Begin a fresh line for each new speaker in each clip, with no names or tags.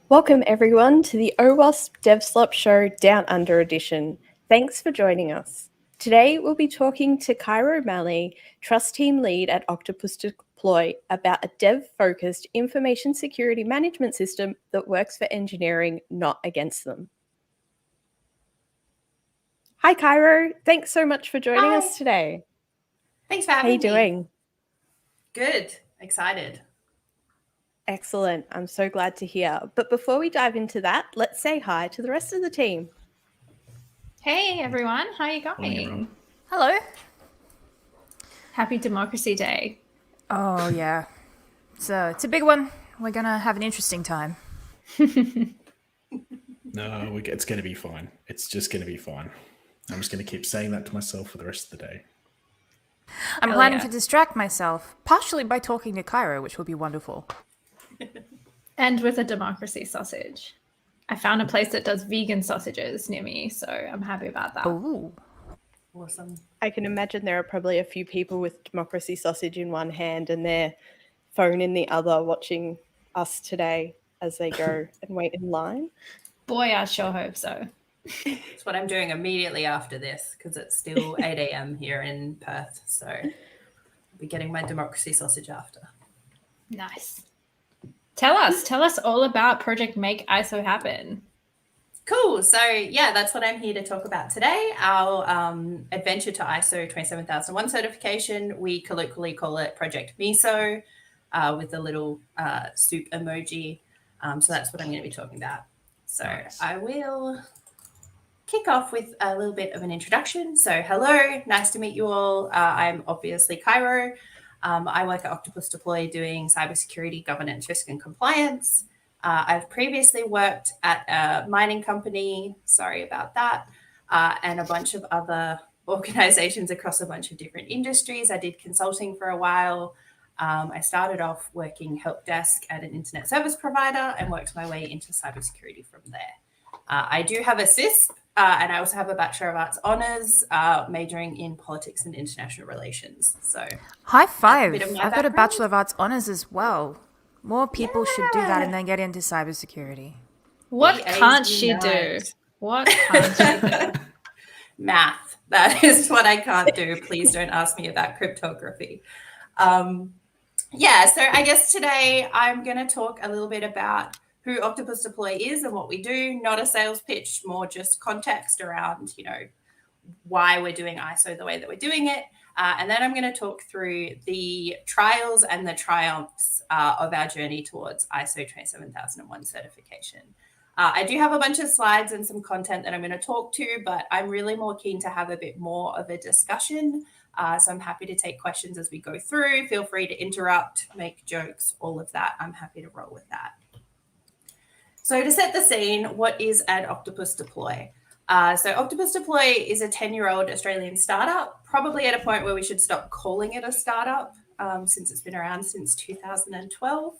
Welcome everyone to the OWASP DevSlop Show Down Under edition. Thanks for joining us. Today we'll be talking to Cairo Malley, Trust Team Lead at Octopus Deploy, about a dev-focused information security management system that works for engineering, not against them. Hi Cairo, thanks so much for joining us today.
Thanks for having me.
How are you doing?
Good, excited.
Excellent, I'm so glad to hear. But before we dive into that, let's say hi to the rest of the team.
Hey everyone, how are you going?
Hello.
Happy Democracy Day.
Oh yeah, it's a big one. We're gonna have an interesting time.
No, it's going to be fine. It's just going to be fine. I'm just going to keep saying that to myself for the rest of the day.
I'm planning to distract myself, partially by talking to Cairo, which will be wonderful.
And with a democracy sausage. I found a place that does vegan sausages near me, so I'm happy about that.
Ooh.
Awesome.
I can imagine there are probably a few people with democracy sausage in one hand and their phone in the other watching us today as they go and wait in line.
Boy, I sure hope so.
It's what I'm doing immediately after this because it's still 8 a.m. here in Perth. So I'll be getting my democracy sausage after.
Nice. Tell us all about Project Make ISO Happen.
Cool. So yeah, that's what I'm here to talk about today. Our adventure to ISO 27001 certification. We colloquially call it Project MISO with a little soup emoji. So that's what I'm going to be talking about. So nice. I will kick off with a little bit of an introduction. So hello, nice to meet you all. I'm obviously Cairo. I work at Octopus Deploy doing cybersecurity, governance, risk, and compliance. I've previously worked at a mining company, sorry about that, and a bunch of other organizations across a bunch of different industries. I did consulting for a while. I started off working help desk at an internet service provider and worked my way into cybersecurity from there. I do have a CISP, and I also have a Bachelor of Arts Honours, majoring in politics and international relations. So,
high five! I've got a Bachelor of Arts Honours as well. More people should do that and then get into cybersecurity.
What can't she do? What can't she do?
Math. That is what I can't do. Please don't ask me about cryptography. Yeah, so I guess today I'm going to talk a little bit about who Octopus Deploy is and what we do. Not a sales pitch, more just context around, why we're doing ISO the way that we're doing it. And then I'm going to talk through the trials and the triumphs of our journey towards ISO 27001 certification. I do have a bunch of slides and some content that I'm going to talk to, but I'm really more keen to have a bit more of a discussion. So I'm happy to take questions as we go through. Feel free to interrupt, make jokes, all of that. I'm happy to roll with that. So to set the scene, what is an Octopus Deploy? So Octopus Deploy is a 10-year-old Australian startup, probably at a point where we should stop calling it a startup since it's been around since 2012.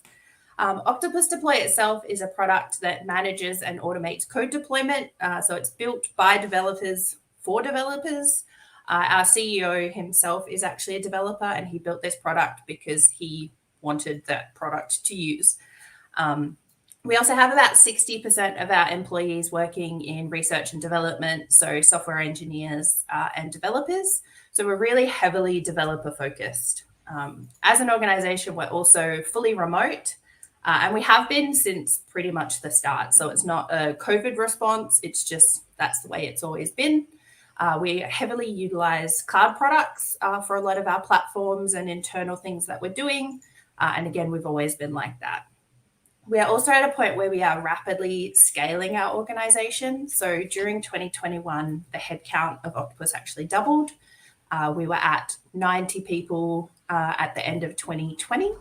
Octopus Deploy itself is a product that manages and automates code deployment. So it's built by developers for developers. Our CEO himself is actually a developer, and he built this product because he wanted that product to use. We also have about 60% of our employees working in research and development, so software engineers and developers. So we're really heavily developer focused. As an organization, we're also fully remote, and we have been since pretty much the start. So it's not a COVID response. It's just that's the way it's always been. We heavily utilize cloud products for a lot of our platforms and internal things that we're doing. And again, we've always been like that. We are also at a point where we are rapidly scaling our organization. So during 2021, the headcount of Octopus actually doubled. We were at 90 people at the end of 2020.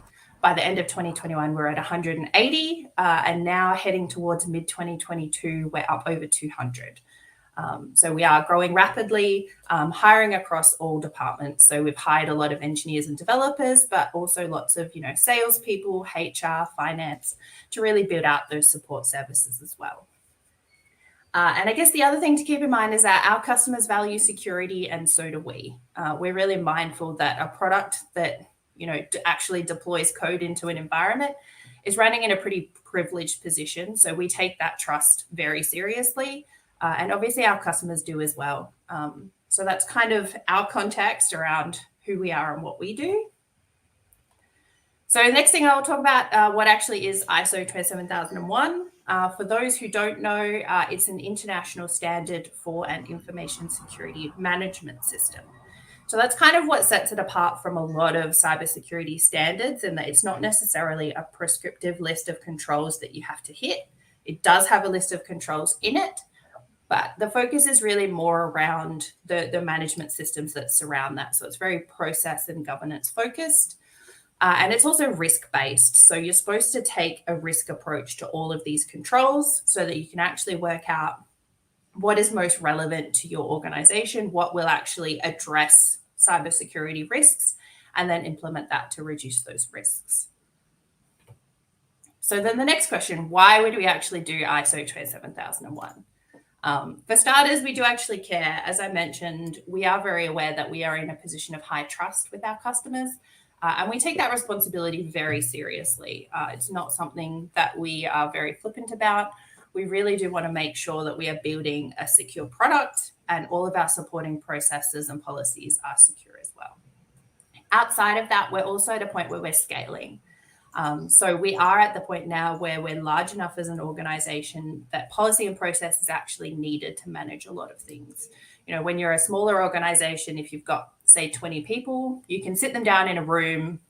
By the end of 2021, we're at 180. And now heading towards mid-2022, we're up over 200. So we are growing rapidly, hiring across all departments. So we've hired a lot of engineers and developers, but also lots of, salespeople, HR, finance, to really build out those support services as well. And I guess the other thing to keep in mind is that our customers value security, and so do we. We're really mindful that a product that, actually deploys code into an environment is running in a pretty privileged position. So we take that trust very seriously. And obviously our customers do as well. So that's kind of our context around who we are and what we do. So the next thing I'll talk about what actually is ISO 27001. For those who don't know, it's an international standard for an information security management system. So that's kind of what sets it apart from a lot of cybersecurity standards, in that it's not necessarily a prescriptive list of controls that you have to hit. It does have a list of controls in it, but the focus is really more around the management systems that surround that. So it's very process and governance focused. And it's also risk-based. So you're supposed to take a risk approach to all of these controls so that you can actually work out what is most relevant to your organization, what will actually address cybersecurity risks, and then implement that to reduce those risks. So then the next question, why would we actually do ISO 27001? For starters, we do actually care. As I mentioned, we are very aware that we are in a position of high trust with our customers, and we take that responsibility very seriously. It's not something that we are very flippant about. We really do want to make sure that we are building a secure product, and all of our supporting processes and policies are secure as well. Outside of that, we're also at a point where we're scaling. So we are at the point now where we're large enough as an organization that policy and process is actually needed to manage a lot of things. You know, when you're a smaller organization, if you've got, say, 20 people, you can sit them down in a room,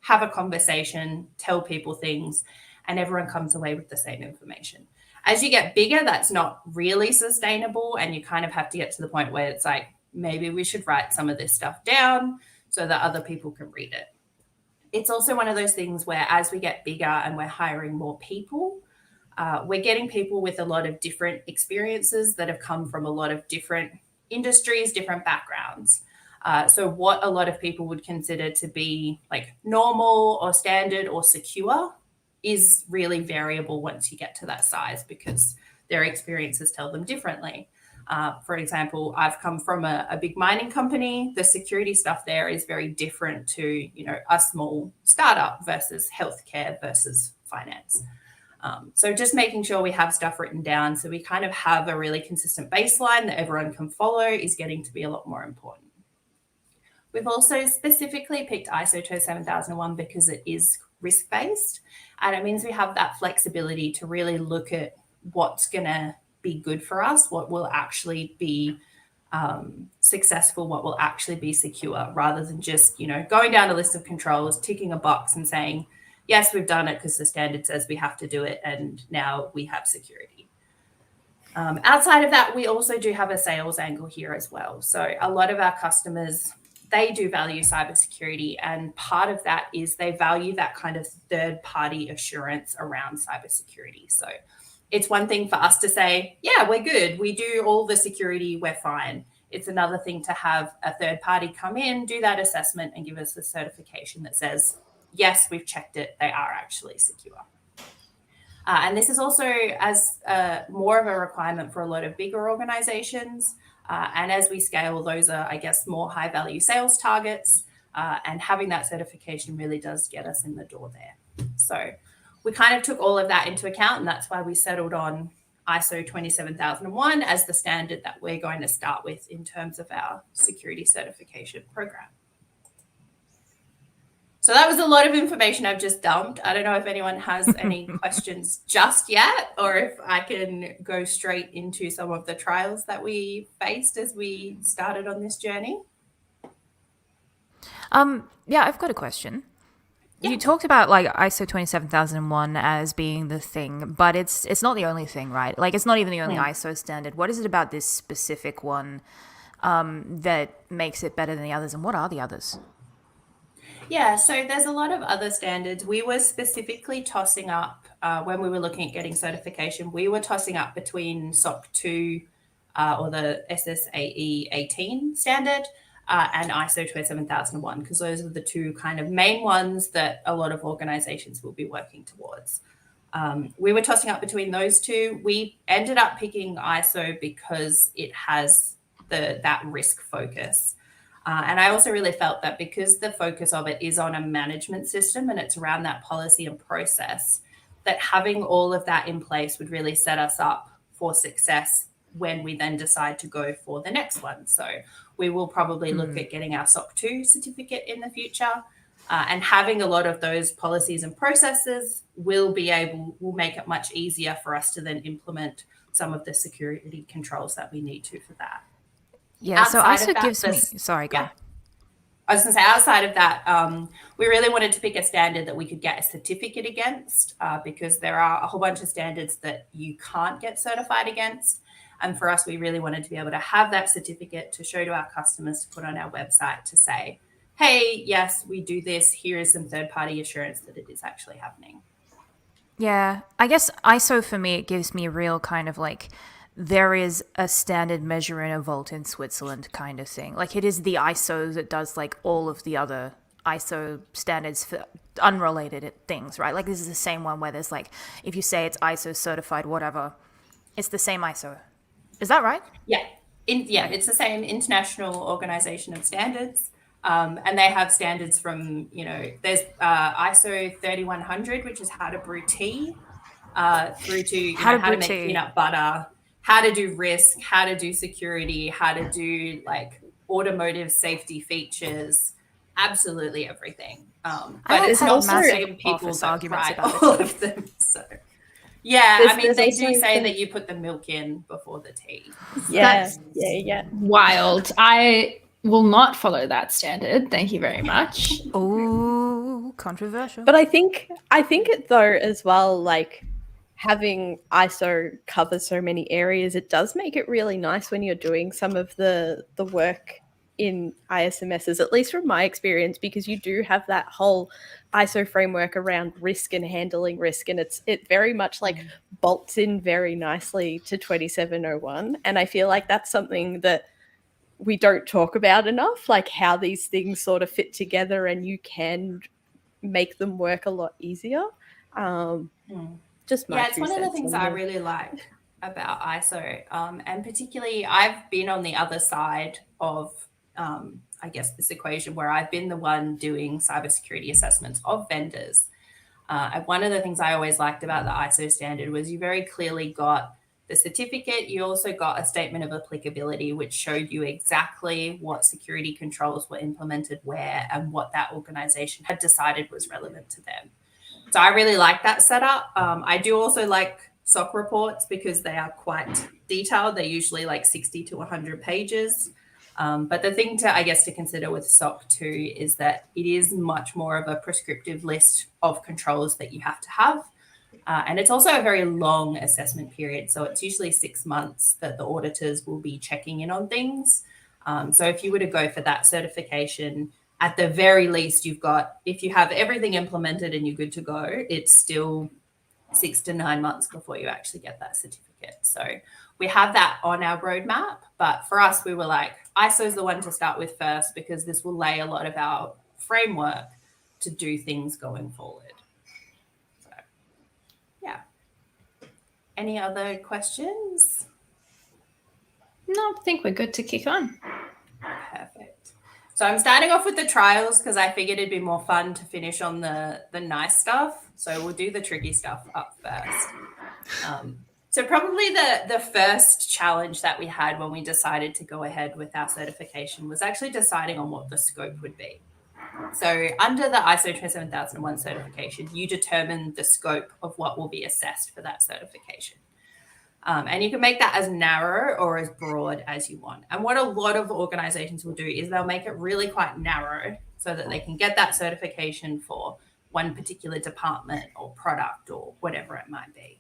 have a conversation, tell people things, and everyone comes away with the same information. As you get bigger, that's not really sustainable, and you kind of have to get to the point where it's like, maybe we should write some of this stuff down so that other people can read it. It's also one of those things where as we get bigger and we're hiring more people, we're getting people with a lot of different experiences that have come from a lot of different industries, different backgrounds. So what a lot of people would consider to be like normal or standard or secure is really variable once you get to that size, because their experiences tell them differently. For example, I've come from a big mining company. The security stuff there is very different to, you know, a small startup versus healthcare versus finance. So just making sure we have stuff written down so we kind of have a really consistent baseline that everyone can follow is getting to be a lot more important. We've also specifically picked ISO 27001 because it is risk-based, and it means we have that flexibility to really look at what's going to be good for us, what will actually be successful, what will actually be secure, rather than just, you know, going down a list of controls, ticking a box and saying, yes, we've done it because the standard says we have to do it, and now we have security. Outside of that, we also do have a sales angle here as well. So a lot of our customers, they do value cybersecurity, and part of that is they value that kind of third-party assurance around cybersecurity. So it's one thing for us to say, yeah, we're good, we do all the security, we're fine. It's another thing to have a third party come in, do that assessment, and give us the certification that says, yes, we've checked it, they are actually secure. And this is also as more of a requirement for a lot of bigger organizations. And as we scale, those are, I guess, more high value sales targets. And having that certification really does get us in the door there. So we kind of took all of that into account, and that's why we settled on ISO 27001 as the standard that we're going to start with in terms of our security certification program. So that was a lot of information I've just dumped. I don't know if anyone has any questions just yet, or if I can go straight into some of the trials that we faced as we started on this journey.
Yeah, I've got a question. Yeah. You talked about like ISO 27001 as being the thing, but it's not the only thing, right? Like it's not even the only ISO standard. What is it about this specific one that makes it better than the others, and what are the others?
Yeah, so there's a lot of other standards. We were specifically tossing up, when we were looking at getting certification, we were tossing up between SOC 2 or the SSAE 18 standard and ISO 27001, because those are the two kind of main ones that a lot of organizations will be working towards. We were tossing up between those two. We ended up picking ISO because it has that risk focus. And I also really felt that because the focus of it is on a management system and it's around that policy and process, that having all of that in place would really set us up for success when we then decide to go for the next one. So we will probably look at getting our SOC 2 certificate in the future. And having a lot of those policies and processes will make it much easier for us to then implement some of the security controls that we need to for that.
Yeah, so
Outside of
ISO
that,
gives me...
this-
Sorry, go.
yeah. I was going to say, outside of that, we really wanted to pick a standard that we could get a certificate against, because there are a whole bunch of standards that you can't get certified against. And for us, we really wanted to be able to have that certificate to show to our customers, to put on our website, to say, hey, yes, we do this. Here is some third-party assurance that it is actually happening.
Yeah, I guess ISO for me, it gives me a real kind of like, there is a standard measure in a vault in Switzerland kind of thing. Like, it is the ISO that does like all of the other ISO standards for unrelated things, right? Like, this is the same one where there's like, if you say it's ISO certified, whatever, it's the same ISO. Is that right?
Yeah. It's the same International Organization of Standards. And they have standards from, there's ISO 3100, which is how to brew tea, through to how to make peanut butter, how to do risk, how to do security, how to do like automotive safety features, absolutely everything. But it's not the same people that write all of them. So. Yeah, they do say that you put the milk in before the tea.
Yeah,
That's
yeah.
wild. I will not follow that standard. Thank you very much.
Oh, controversial.
But I think it though as well, like having ISO cover so many areas, it does make it really nice when you're doing some of the work in ISMSs, at least from my experience, because you do have that whole ISO framework around risk and handling risk, and it very much like bolts in very nicely to 2701. And I feel like that's something that we don't talk about enough, like how these things sort of fit together and you can make them work a lot easier. Just my
it's one of the things I really like about ISO, and particularly I've been on the other side of I guess this equation where I've been the one doing cybersecurity assessments of vendors. And one of the things I always liked about the ISO standard was you very clearly got the certificate. You also got a statement of applicability, which showed you exactly what security controls were implemented where and what that organization had decided was relevant to them. So I really like that setup. I do also like SOC reports because they are quite detailed. They're usually like 60 to 100 pages. But the thing to consider with SOC 2 is that it is much more of a prescriptive list of controls that you have to have. And it's also a very long assessment period. So it's usually 6 months that the auditors will be checking in on things. So if you were to go for that certification, at the very least, if you have everything implemented and you're good to go, it's still 6 to 9 months before you actually get that certificate. So we have that on our roadmap. But for us, we were like, ISO is the one to start with first because this will lay a lot of our framework to do things going forward. So, yeah. Any other questions?
No, I think we're good to kick on.
Perfect. So I'm starting off with the trials because I figured it'd be more fun to finish on the nice stuff. So we'll do the tricky stuff up first. So probably the first challenge that we had when we decided to go ahead with our certification was actually deciding on what the scope would be. So under the ISO 27001 certification, you determine the scope of what will be assessed for that certification. And you can make that as narrow or as broad as you want. And what a lot of organizations will do is they'll make it really quite narrow so that they can get that certification for one particular department or product or whatever it might be.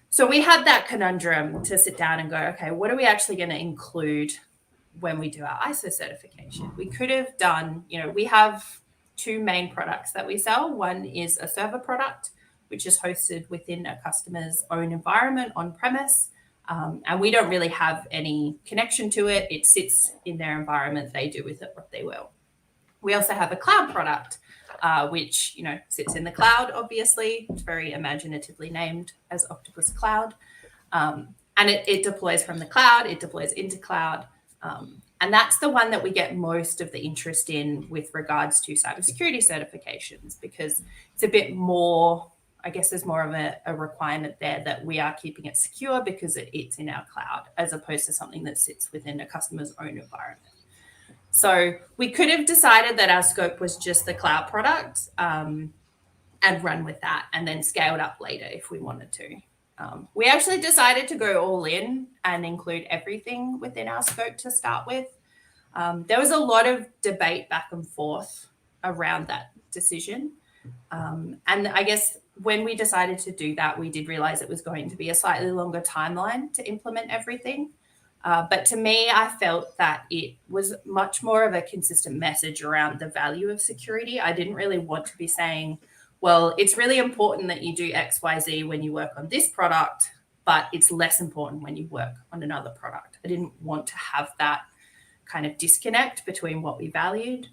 So we had that conundrum to sit down and go, okay, what are we actually going to include when we do our ISO certification? We could have done, we have 2 main products that we sell. One is a server product, which is hosted within a customer's own environment on premise. And we don't really have any connection to it. It sits in their environment. They do with it what they will. We also have a cloud product, which, sits in the cloud, obviously. It's very imaginatively named as Octopus Cloud. And it deploys from the cloud. It deploys into cloud. And that's the one that we get most of the interest in with regards to cybersecurity certifications because it's a bit more I guess there's more of a requirement there that we are keeping it secure because it's in our cloud as opposed to something that sits within a customer's own environment. So we could have decided that our scope was just the cloud product and run with that and then scaled up later if we wanted to. We actually decided to go all in and include everything within our scope to start with. There was a lot of debate back and forth around that decision. And I guess when we decided to do that, we did realize it was going to be a slightly longer timeline to implement everything. But to me, I felt that it was much more of a consistent message around the value of security. I didn't really want to be saying, well, it's really important that you do X, Y, Z when you work on this product, but it's less important when you work on another product. I didn't want to have that kind of disconnect between what we valued.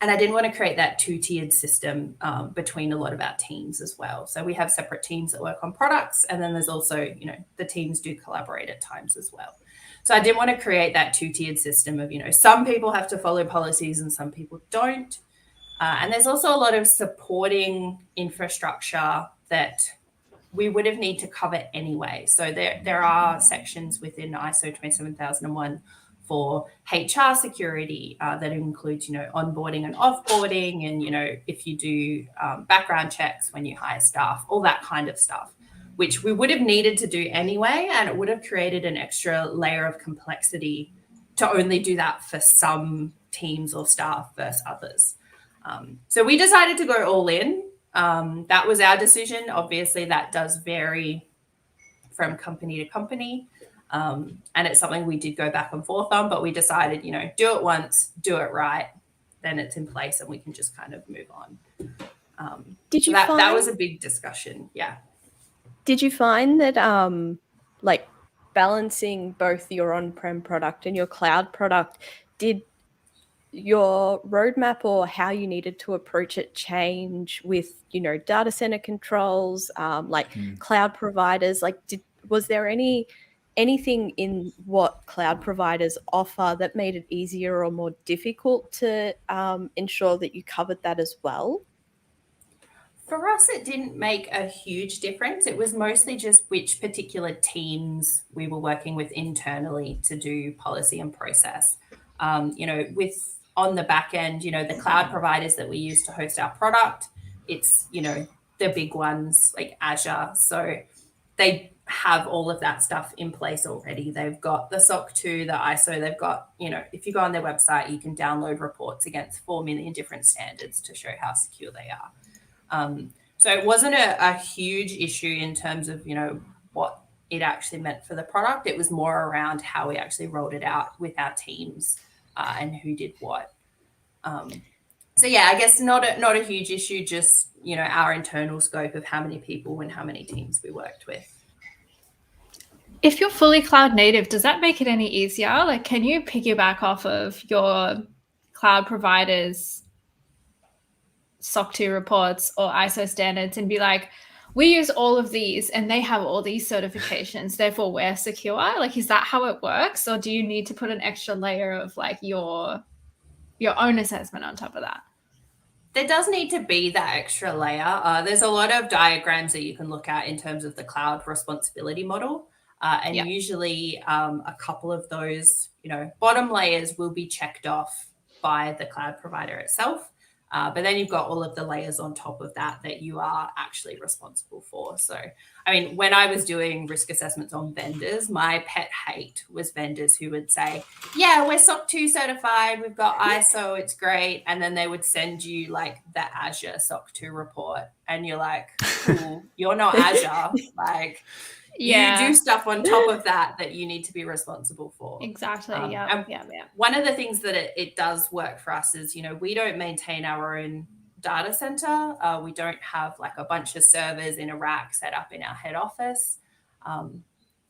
And I didn't want to create that two-tiered system between a lot of our teams as well. So we have separate teams that work on products, and then there's also, the teams do collaborate at times as well. So I didn't want to create that two-tiered system of, some people have to follow policies and some people don't. And there's also a lot of supporting infrastructure that we would have need to cover anyway. So there are sections within ISO 27001 for HR security that includes, onboarding and offboarding, and, if you do background checks when you hire staff, all that kind of stuff, which we would have needed to do anyway, and it would have created an extra layer of complexity to only do that for some teams or staff versus others. So we decided to go all in. That was our decision. Obviously, that does vary from company to company. And it's something we did go back and forth on, but we decided, do it once, do it right, then it's in place and we can just kind of move on.
Did you
find that was a big discussion? Yeah.
Did you find that balancing both your on-prem product and your cloud product, did your roadmap or how you needed to approach it change with, data center controls, cloud providers? Was there anything in what cloud providers offer that made it easier or more difficult to ensure that you covered that as well?
For us, it didn't make a huge difference. It was mostly just which particular teams we were working with internally to do policy and process. With on the back end, the cloud providers that we use to host our product, it's, the big ones like Azure. So they have all of that stuff in place already. They've got the SOC 2, the ISO, they've got, if you go on their website, you can download reports against 4 million different standards to show how secure they are. So it wasn't a huge issue in terms of, what it actually meant for the product. It was more around how we actually rolled it out with our teams and who did what. So yeah, I guess not a huge issue, just, our internal scope of how many people and how many teams we worked with.
If you're fully cloud native, does that make it any easier? Can you piggyback off of your cloud providers' SOC 2 reports or ISO standards and be like, we use all of these and they have all these certifications, therefore we're secure? Is that how it works? Or do you need to put an extra layer of your own assessment on top of that?
There does need to be that extra layer. There's a lot of diagrams that you can look at in terms of the cloud responsibility model. Usually a couple of those, bottom layers will be checked off by the cloud provider itself. But then you've got all of the layers on top of that you are actually responsible for. So, when I was doing risk assessments on vendors, my pet hate was vendors who would say, yeah, we're SOC 2 certified, we've got ISO, it's great. And then they would send you the Azure SOC 2 report. And you're like, cool, you're not Azure. You do stuff on top of that you need to be responsible for.
Exactly.
Yeah. One of the things that it does work for us is, we don't maintain our own data center. We don't have a bunch of servers in a rack set up in our head office.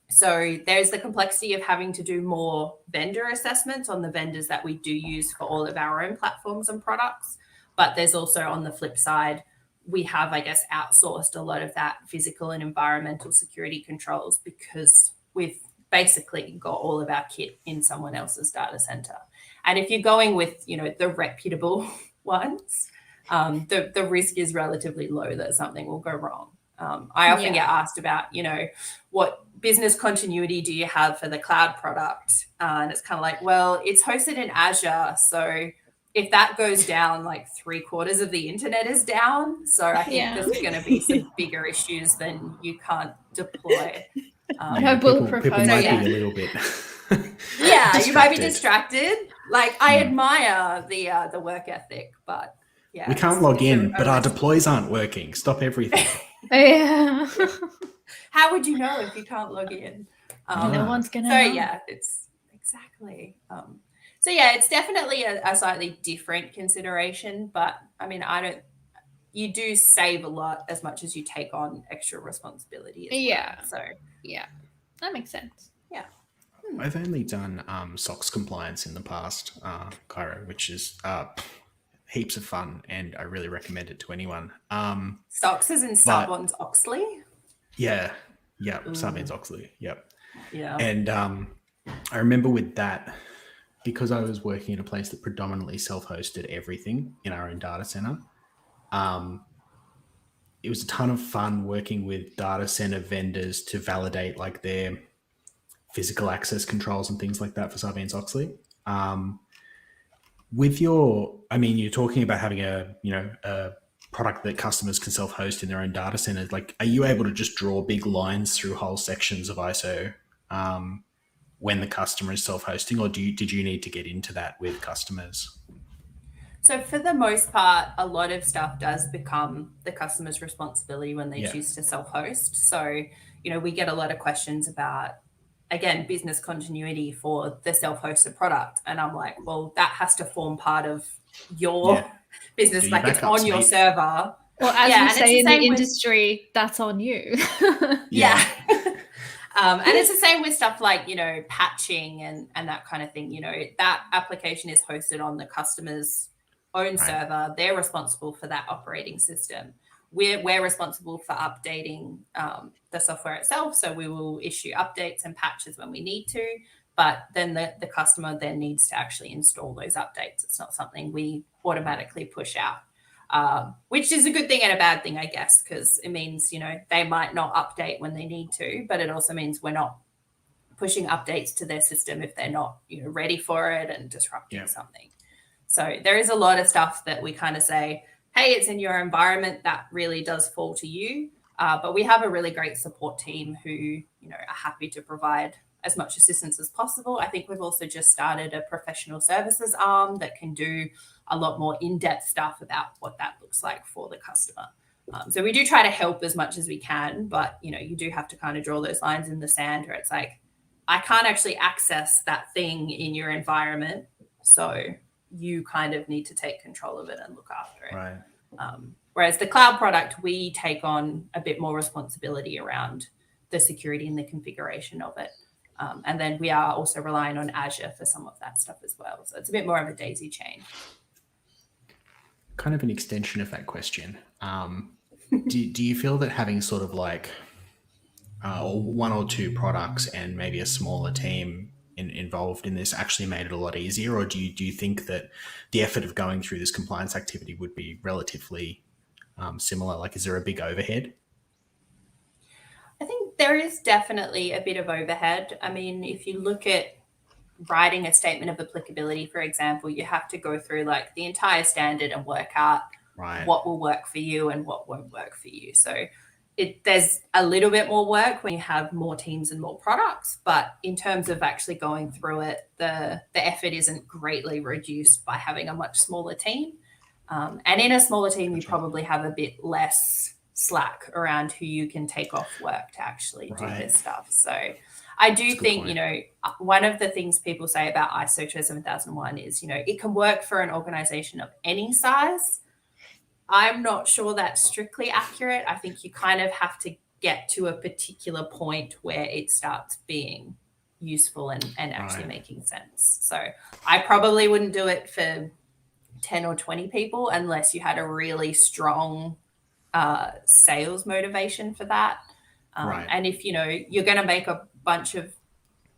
So there's the complexity of having to do more vendor assessments on the vendors that we do use for all of our own platforms and products. But there's also, on the flip side, we have, outsourced a lot of that physical and environmental security controls because we've basically got all of our kit in someone else's data center. And if you're going with, the reputable ones, the risk is relatively low that something will go wrong. I often get asked about, what business continuity do you have for the cloud product? And it's kind of like, well, it's hosted in Azure. So if that goes down, like 3/4 of the internet is down. So I think there's going to be some bigger issues than you can't deploy.
People might be a little bit
you might be distracted. Like I admire the work ethic, but yeah.
We can't log in, but our deploys aren't working. Stop everything.
Yeah.
How would you know if you can't log in?
No one's gonna
So
know.
yeah, it's exactly. So yeah, it's definitely a slightly different consideration, but I mean, you do save a lot as much as you take on extra responsibility as well. So
yeah, that makes sense.
Yeah.
I've only done SOX compliance in the past, Cairo, which is heaps of fun, and I really recommend it to anyone.
SOX is in Sarbanes-Oxley?
Yeah. Sarbanes-Oxley. Yep.
Yeah.
And I remember with that, because I was working at a place that predominantly self-hosted everything in our own data center, it was a ton of fun working with data center vendors to validate like their physical access controls and things like that for Sarbanes-Oxley. You're talking about having a product that customers can self-host in their own data centers. Like, are you able to just draw big lines through whole sections of ISO when the customer is self-hosting, or did you need to get into that with customers?
So for the most part, a lot of stuff does become the customer's responsibility when they choose to self-host. So, we get a lot of questions about, again, business continuity for the self-hosted product. And I'm like, well, that has to form part of your business. Like it's on your server.
Well, as we say in the industry, that's on you.
Yeah. And it's the same with stuff like, patching and that kind of thing. That application is hosted on the customer's own server. They're responsible for that operating system. We're responsible for updating the software itself. So we will issue updates and patches when we need to, but then the customer then needs to actually install those updates. It's not something we automatically push out, which is a good thing and a bad thing, I guess, because it means, they might not update when they need to, but it also means we're not pushing updates to their system if they're not, ready for it and disrupting something. So there is a lot of stuff that we kind of say, hey, it's in your environment, that really does fall to you. But we have a really great support team who, are happy to provide as much assistance as possible. I think we've also just started a professional services arm that can do a lot more in-depth stuff about what that looks like for the customer. So we do try to help as much as we can, but, you do have to kind of draw those lines in the sand where it's like, I can't actually access that thing in your environment. So you kind of need to take control of it and look after it.
Right.
Whereas the cloud product, we take on a bit more responsibility around the security and the configuration of it. And then we are also relying on Azure for some of that stuff as well. So it's a bit more of a daisy chain.
Kind of an extension of that question. Do you feel that having sort of like one or two products and maybe a smaller team involved in this actually made it a lot easier, or do you think that the effort of going through this compliance activity would be relatively similar? Like, is there a big overhead?
I think there is definitely a bit of overhead. I mean, if you look at writing a statement of applicability, for example, you have to go through like the entire standard and work out what will work for you and what won't work for you. So there's a little bit more work when you have more teams and more products, but in terms of actually going through it, the effort isn't greatly reduced by having a much smaller team. And in a smaller team, you probably have a bit less slack around who you can take off work to actually do this stuff. So I do think, one of the things people say about ISO 27001 is, it can work for an organization of any size. I'm not sure that's strictly accurate. I think you kind of have to get to a particular point where it starts being useful and actually making sense. So I probably wouldn't do it for 10 or 20 people unless you had a really strong sales motivation for that. And if, you're going to make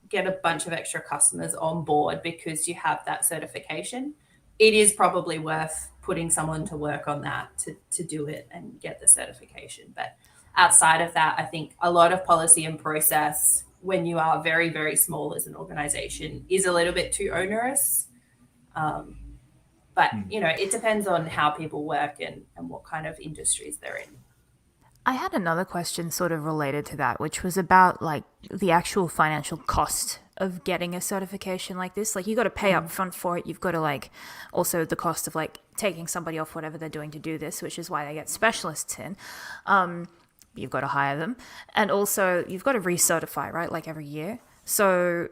get a bunch of extra customers on board because you have that certification, it is probably worth putting someone to work on that to do it and get the certification. But outside of that, I think a lot of policy and process when you are very, very small as an organization is a little bit too onerous. But, it depends on how people work and what kind of industries they're in.
I had another question sort of related to that, which was about like the actual financial cost of getting a certification like this. Like you got to pay up front for it. You've got to like also the cost of like taking somebody off whatever they're doing to do this, which is why they get specialists in. You've got to hire them. And also you've got to recertify, right? Like every year. So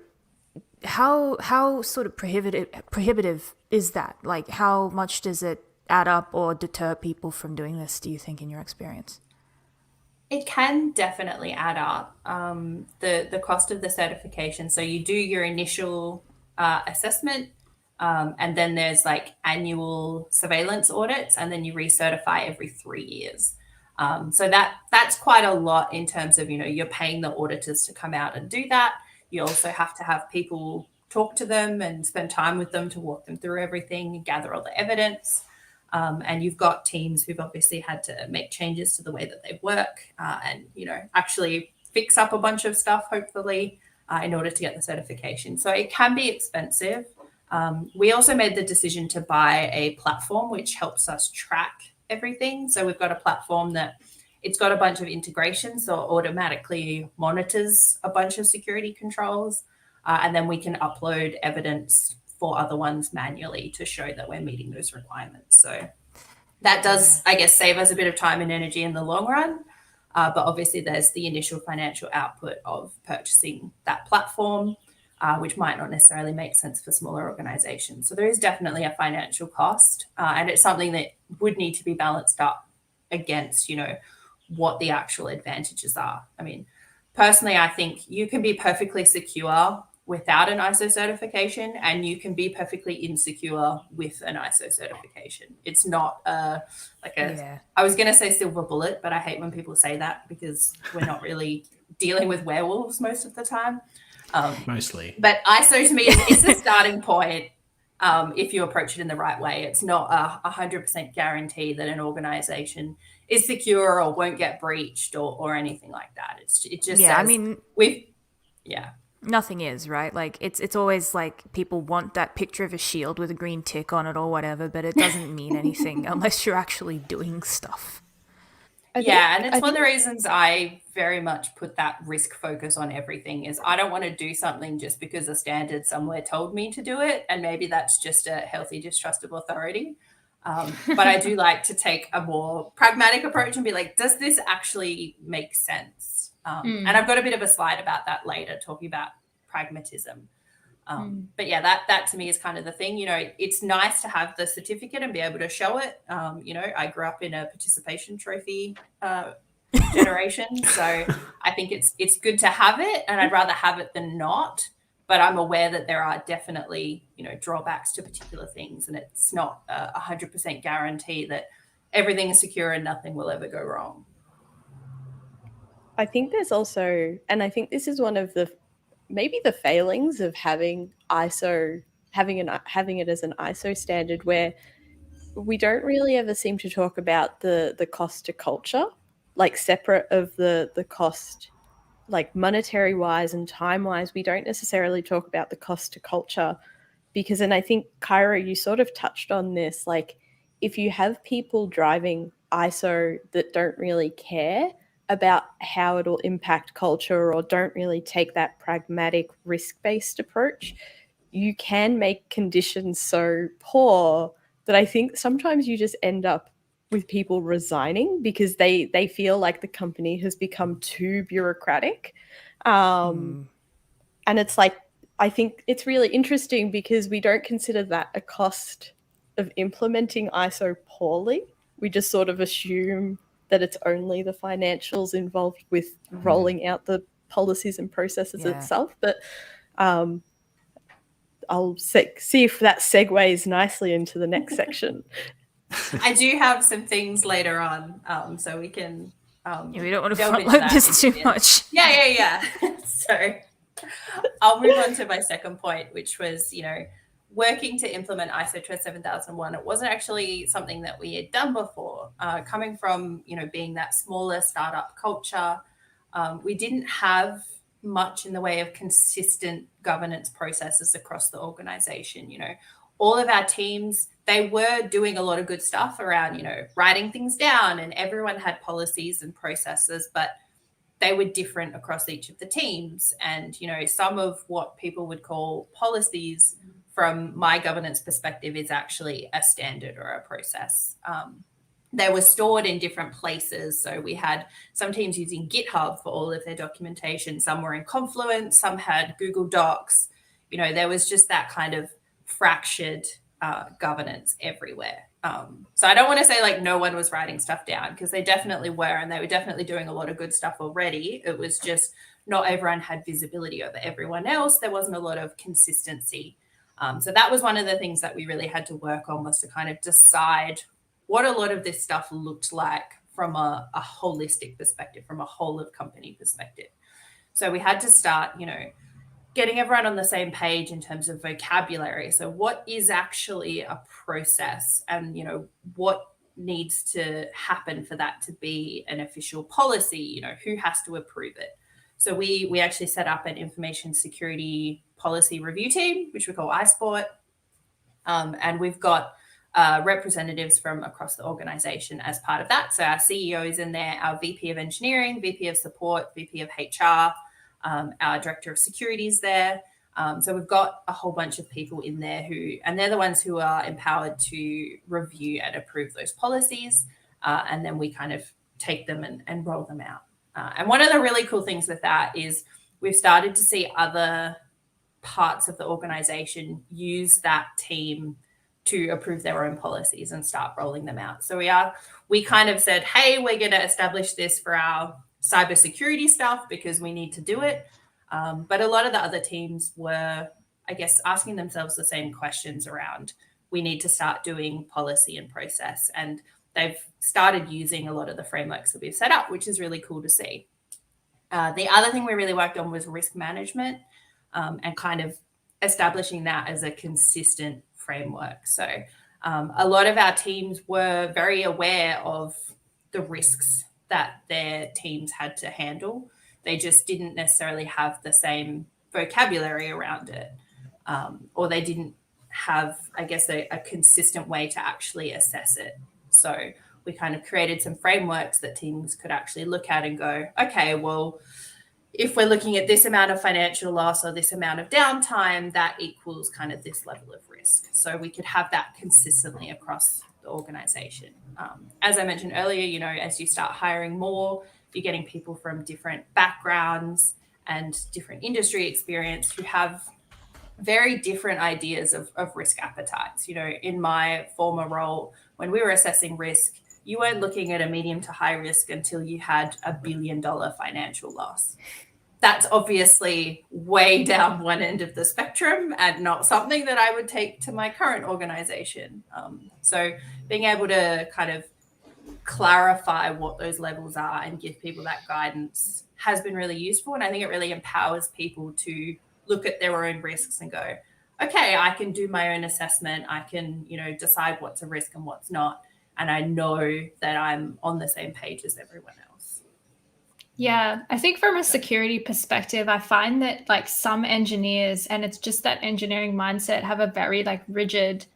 how sort of prohibitive is that? Like how much does it add up or deter people from doing this, do you think, in your experience?
It can definitely add up, the cost of the certification. So you do your initial assessment, and then there's like annual surveillance audits, and then you recertify every 3 years. So that's quite a lot in terms of, you're paying the auditors to come out and do that. You also have to have people talk to them and spend time with them to walk them through everything and gather all the evidence. And you've got teams who've obviously had to make changes to the way that they work and, actually fix up a bunch of stuff, hopefully, in order to get the certification. So it can be expensive. We also made the decision to buy a platform which helps us track everything. So we've got a platform that it's got a bunch of integrations, so it automatically monitors a bunch of security controls. And then we can upload evidence for other ones manually to show that we're meeting those requirements. So that does, I guess, save us a bit of time and energy in the long run. But obviously there's the initial financial output of purchasing that platform, which might not necessarily make sense for smaller organizations. So there is definitely a financial cost, and it's something that would need to be balanced up against, what the actual advantages are. I mean, personally, I think you can be perfectly secure without an ISO certification, and you can be perfectly insecure with an ISO certification. It's not I was going to say silver bullet, but I hate when people say that because we're not really dealing with werewolves most of the time.
Mostly.
But ISO to me is the starting point if you approach it in the right way. It's not a 100% guarantee that an organization is secure or won't get breached or anything like that. It just says
nothing is, right? Like it's always like people want that picture of a shield with a green tick on it or whatever, but it doesn't mean anything unless you're actually doing stuff.
And it's one of the reasons I very much put that risk focus on everything is I don't want to do something just because a standard somewhere told me to do it, and maybe that's just a healthy distrust of authority. But I do like to take a more pragmatic approach and be like, does this actually make sense? And I've got a bit of a slide about that later, talking about pragmatism. But yeah, that to me is kind of the thing. It's nice to have the certificate and be able to show it. I grew up in a participation trophy generation, so I think it's good to have it, and I'd rather have it than not. But I'm aware that there are definitely, drawbacks to particular things, and it's not a 100% guarantee that everything is secure and nothing will ever go wrong.
I think there's also, and I think this is one of the maybe the failings of having ISO, having it as an ISO standard, where we don't really ever seem to talk about the cost to culture, like separate of the cost, like monetary wise and time wise. We don't necessarily talk about the cost to culture because, and I think Cairo, you sort of touched on this, like if you have people driving ISO that don't really care about how it'll impact culture or don't really take that pragmatic risk-based approach, you can make conditions so poor that I think sometimes you just end up with people resigning because they feel like the company has become too bureaucratic. And it's like, I think it's really interesting because we don't consider that a cost of implementing ISO poorly. We just sort of assume that it's only the financials involved with rolling out the policies and processes itself. But I'll see if that segues nicely into the next section.
I do have some things later on, so we can.
We don't want to front load this too much.
Yeah. So I'll move on to my second point, which was, working to implement ISO 27001, it wasn't actually something that we had done before. Coming from, being that smaller startup culture, we didn't have much in the way of consistent governance processes across the organization. All of our teams, they were doing a lot of good stuff around, writing things down, and everyone had policies and processes, but they were different across each of the teams. And, some of what people would call policies from my governance perspective is actually a standard or a process. They were stored in different places. So we had some teams using GitHub for all of their documentation. Some were in Confluence, some had Google Docs. There was just that kind of fractured governance everywhere. So I don't want to say like no one was writing stuff down, because they definitely were, and they were definitely doing a lot of good stuff already. It was just not everyone had visibility over everyone else. There wasn't a lot of consistency. So that was one of the things that we really had to work on, was to kind of decide what a lot of this stuff looked like from a holistic perspective, from a whole of company perspective. So we had to start, getting everyone on the same page in terms of vocabulary. So what is actually a process, and, what needs to happen for that to be an official policy? Who has to approve it? So we actually set up an information security policy review team, which we call iSport. And we've got representatives from across the organization as part of that. So our CEO is in there, our VP of engineering, VP of support, VP of HR, our director of security is there. So we've got a whole bunch of people in there and they're the ones who are empowered to review and approve those policies. And then we kind of take them and roll them out. And one of the really cool things with that is we've started to see other parts of the organization use that team to approve their own policies and start rolling them out. So we kind of said, hey, we're going to establish this for our cybersecurity stuff because we need to do it. But a lot of the other teams were, I guess, asking themselves the same questions around, we need to start doing policy and process. And they've started using a lot of the frameworks that we've set up, which is really cool to see. The other thing we really worked on was risk management, and kind of establishing that as a consistent framework. So a lot of our teams were very aware of the risks that their teams had to handle. They just didn't necessarily have the same vocabulary around it, or they didn't have, I guess, a consistent way to actually assess it. So we kind of created some frameworks that teams could actually look at and go, okay, well, if we're looking at this amount of financial loss or this amount of downtime, that equals kind of this level of risk. So we could have that consistently across the organization. As I mentioned earlier, as you start hiring more, you're getting people from different backgrounds and different industry experience who have very different ideas of risk appetites. In my former role, when we were assessing risk, you weren't looking at a medium to high risk until you had $1 billion financial loss. That's obviously way down one end of the spectrum and not something that I would take to my current organization. So being able to kind of clarify what those levels are and give people that guidance has been really useful. And I think it really empowers people to look at their own risks and go, okay, I can do my own assessment. I can, decide what's a risk and what's not. And I know that I'm on the same page as everyone else.
Yeah, I think from a security perspective, I find that like some engineers, and it's just that engineering mindset, have a very like rigid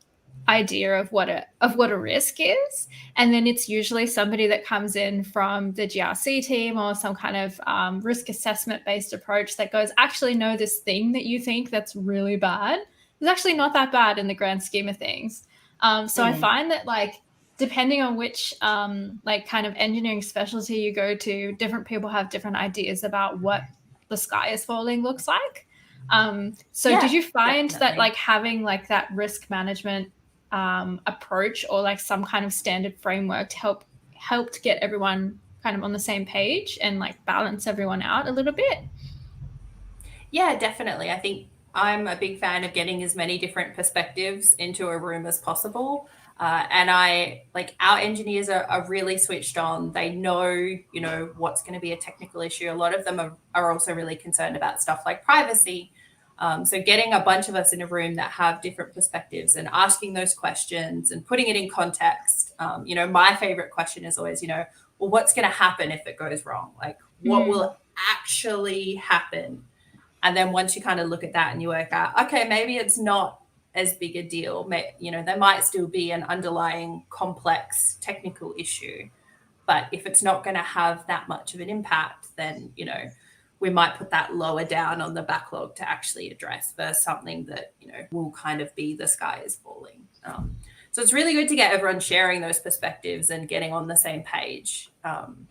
idea of what a risk is. And then it's usually somebody that comes in from the GRC team or some kind of risk assessment based approach that goes, actually, no, this thing that you think that's really bad is actually not that bad in the grand scheme of things. So I find that like, depending on which like kind of engineering specialty you go to, different people have different ideas about what the sky is falling looks like. So did you find that like having like that risk management approach or like some kind of standard framework helped get everyone kind of on the same page and like balance everyone out a little bit?
Yeah, definitely. I think I'm a big fan of getting as many different perspectives into a room as possible. And our engineers are really switched on. They know, what's going to be a technical issue. A lot of them are also really concerned about stuff like privacy. So getting a bunch of us in a room that have different perspectives and asking those questions and putting it in context. My favorite question is always, well, what's going to happen if it goes wrong? Like, what will actually happen? And then once you kind of look at that and you work out, okay, maybe it's not as big a deal. There might still be an underlying complex technical issue. But if it's not going to have that much of an impact, then, we might put that lower down on the backlog to actually address versus something that, will kind of be the sky is falling. So it's really good to get everyone sharing those perspectives and getting on the same page, and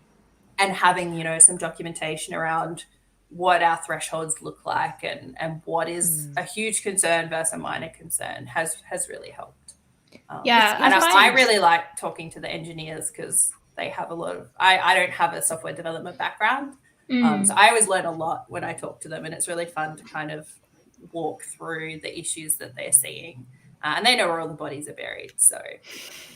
having, some documentation around what our thresholds look like and what is a huge concern versus a minor concern has really helped. I really like talking to the engineers because they have a lot of, I don't have a software development background. So I always learn a lot when I talk to them, and it's really fun to kind of walk through the issues that they're seeing. And they know where all the bodies are buried. So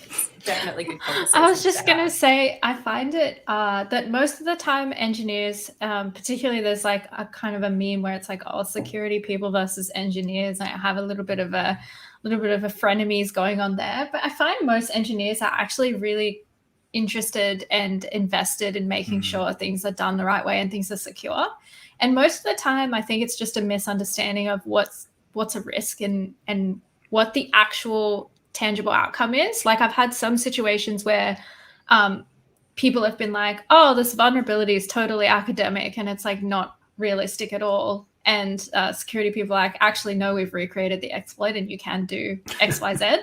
it's definitely good conversation.
I was just going to say, I find it that most of the time engineers, particularly there's like a kind of a meme where it's like, oh, security people versus engineers. I have a little bit of a frenemies going on there. But I find most engineers are actually really interested and invested in making sure things are done the right way and things are secure. And most of the time, I think it's just a misunderstanding of what's a risk and what the actual tangible outcome is. Like I've had some situations where people have been like, oh, this vulnerability is totally academic and it's like not realistic at all. And security people are like, actually, no, we've recreated the exploit and you can do X, Y, Z.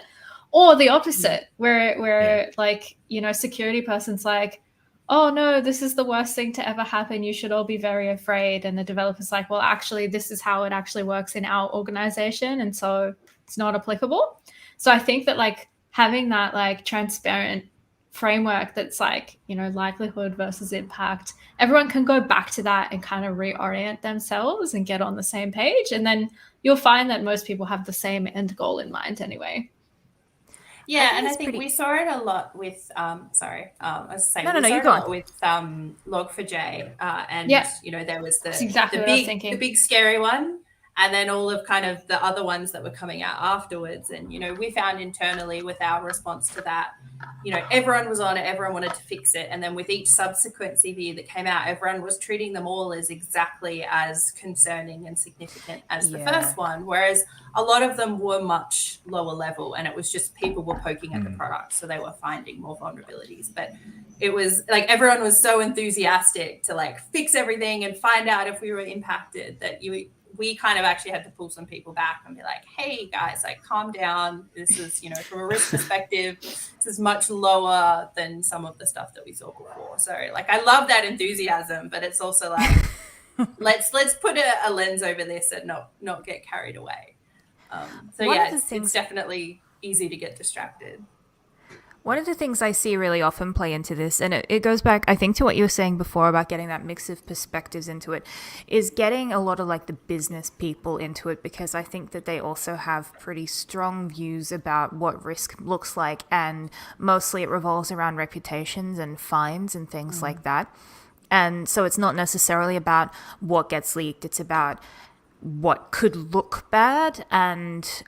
Or the opposite, where like, security person's like, oh no, this is the worst thing to ever happen. You should all be very afraid. And the developer's like, well, actually, this is how it actually works in our organization. And so it's not applicable. So I think that like having that like transparent framework that's like, likelihood versus impact, everyone can go back to that and kind of reorient themselves and get on the same page. And then you'll find that most people have the same end goal in mind anyway.
Yeah, I think we saw it a lot with with Log4j, and there was the big scary one, and then all of kind of the other ones that were coming out afterwards. And we found internally with our response to that, everyone was on it, everyone wanted to fix it, and then with each subsequent CVE that came out, everyone was treating them all as exactly as concerning and significant as the first one, whereas a lot of them were much lower level, and it was just people were poking at the product, so they were finding more vulnerabilities. But it was like everyone was so enthusiastic to like fix everything and find out if we were impacted that we kind of actually had to pull some people back and be like, hey guys, like calm down. This is, from a risk perspective, this is much lower than some of the stuff that we saw before. So like, I love that enthusiasm, but it's also like, let's put a lens over this and not get carried away. It's definitely easy to get distracted.
One of the things I see really often play into this, and it goes back, I think, to what you were saying before about getting that mix of perspectives into it, is getting a lot of like the business people into it, because I think that they also have pretty strong views about what risk looks like, and mostly it revolves around reputations and fines and things like that. And so it's not necessarily about what gets leaked, it's about what could look bad and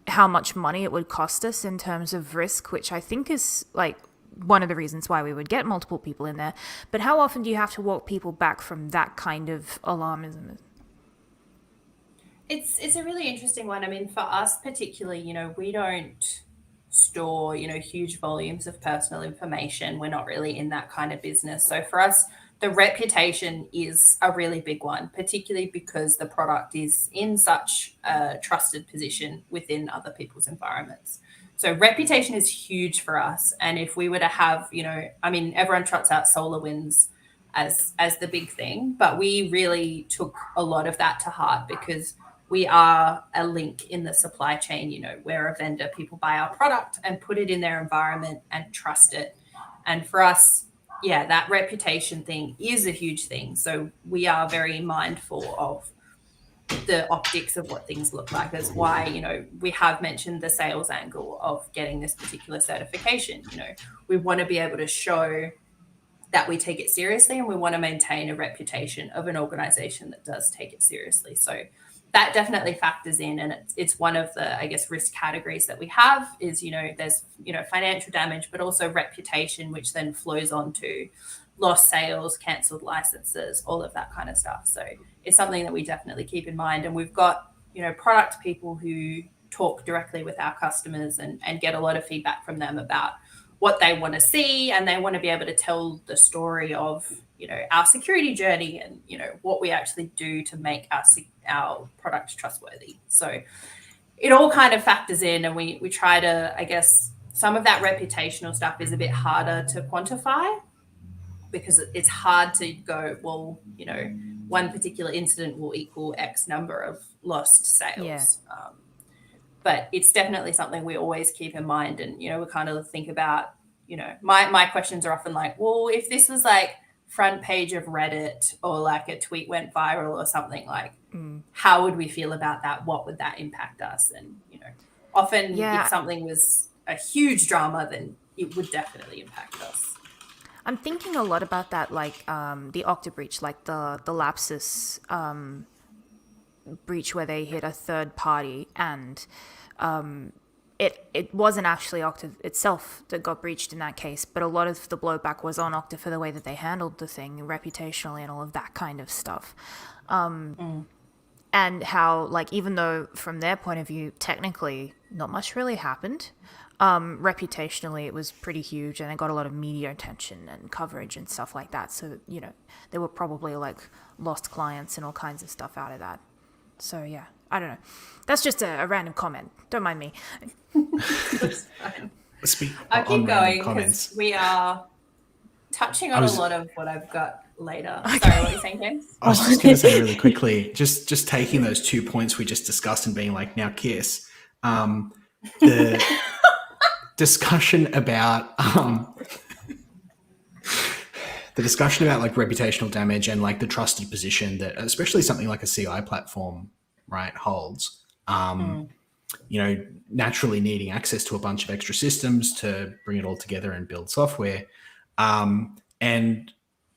how much money it would cost us in terms of risk, which I think is like one of the reasons why we would get multiple people in there. But how often do you have to walk people back from that kind of alarmism?
It's a really interesting one. I mean, for us particularly, we don't store, huge volumes of personal information. We're not really in that kind of business. So for us, the reputation is a really big one, particularly because the product is in such a trusted position within other people's environments. So reputation is huge for us. And if we were to have, everyone trots out SolarWinds as the big thing, but we really took a lot of that to heart because we are a link in the supply chain. We're a vendor. People buy our product and put it in their environment and trust it. And for us, that reputation thing is a huge thing. So we are very mindful of the optics of what things look like. That's why, we have mentioned the sales angle of getting this particular certification. We want to be able to show that we take it seriously, and we want to maintain a reputation of an organization that does take it seriously. So that definitely factors in, and it's one of the, I guess, risk categories that we have is, there's, financial damage, but also reputation, which then flows on to lost sales, cancelled licenses, all of that kind of stuff. So it's something that we definitely keep in mind. And we've got, product people who talk directly with our customers and get a lot of feedback from them about what they want to see, and they want to be able to tell the story of, our security journey and, what we actually do to make our product trustworthy. So it all kind of factors in, and we try to, I guess, some of that reputational stuff is a bit harder to quantify because it's hard to go, well, one particular incident will equal X number of lost sales.
Yeah.
But it's definitely something we always keep in mind. And, we kind of think about, my questions are often like, well, if this was like front page of Reddit or like a tweet went viral or something, like, how would we feel about that? What would that impact us? And, often if something was a huge drama, then it would definitely impact us.
I'm thinking a lot about that, like the Octopus Breach, like the Lapsus breach where they hit a third party, and it wasn't actually Okta itself that got breached in that case, but a lot of the blowback was on Okta for the way that they handled the thing reputationally and all of that kind of stuff. And how, like, even though from their point of view, technically not much really happened, reputationally it was pretty huge, and it got a lot of media attention and coverage and stuff like that. So, there were probably like lost clients and all kinds of stuff out of that. So yeah, I don't know. That's just a random comment. Don't mind me.
I'll keep going because we are touching on a lot of what I've got later. Okay. Sorry, what were you saying, James?
I was just going to say really quickly, just taking those 2 points we just discussed and being like, now Kiss, the discussion about like reputational damage and like the trusty position that especially something like a CI platform, right, holds, naturally needing access to a bunch of extra systems to bring it all together and build software, and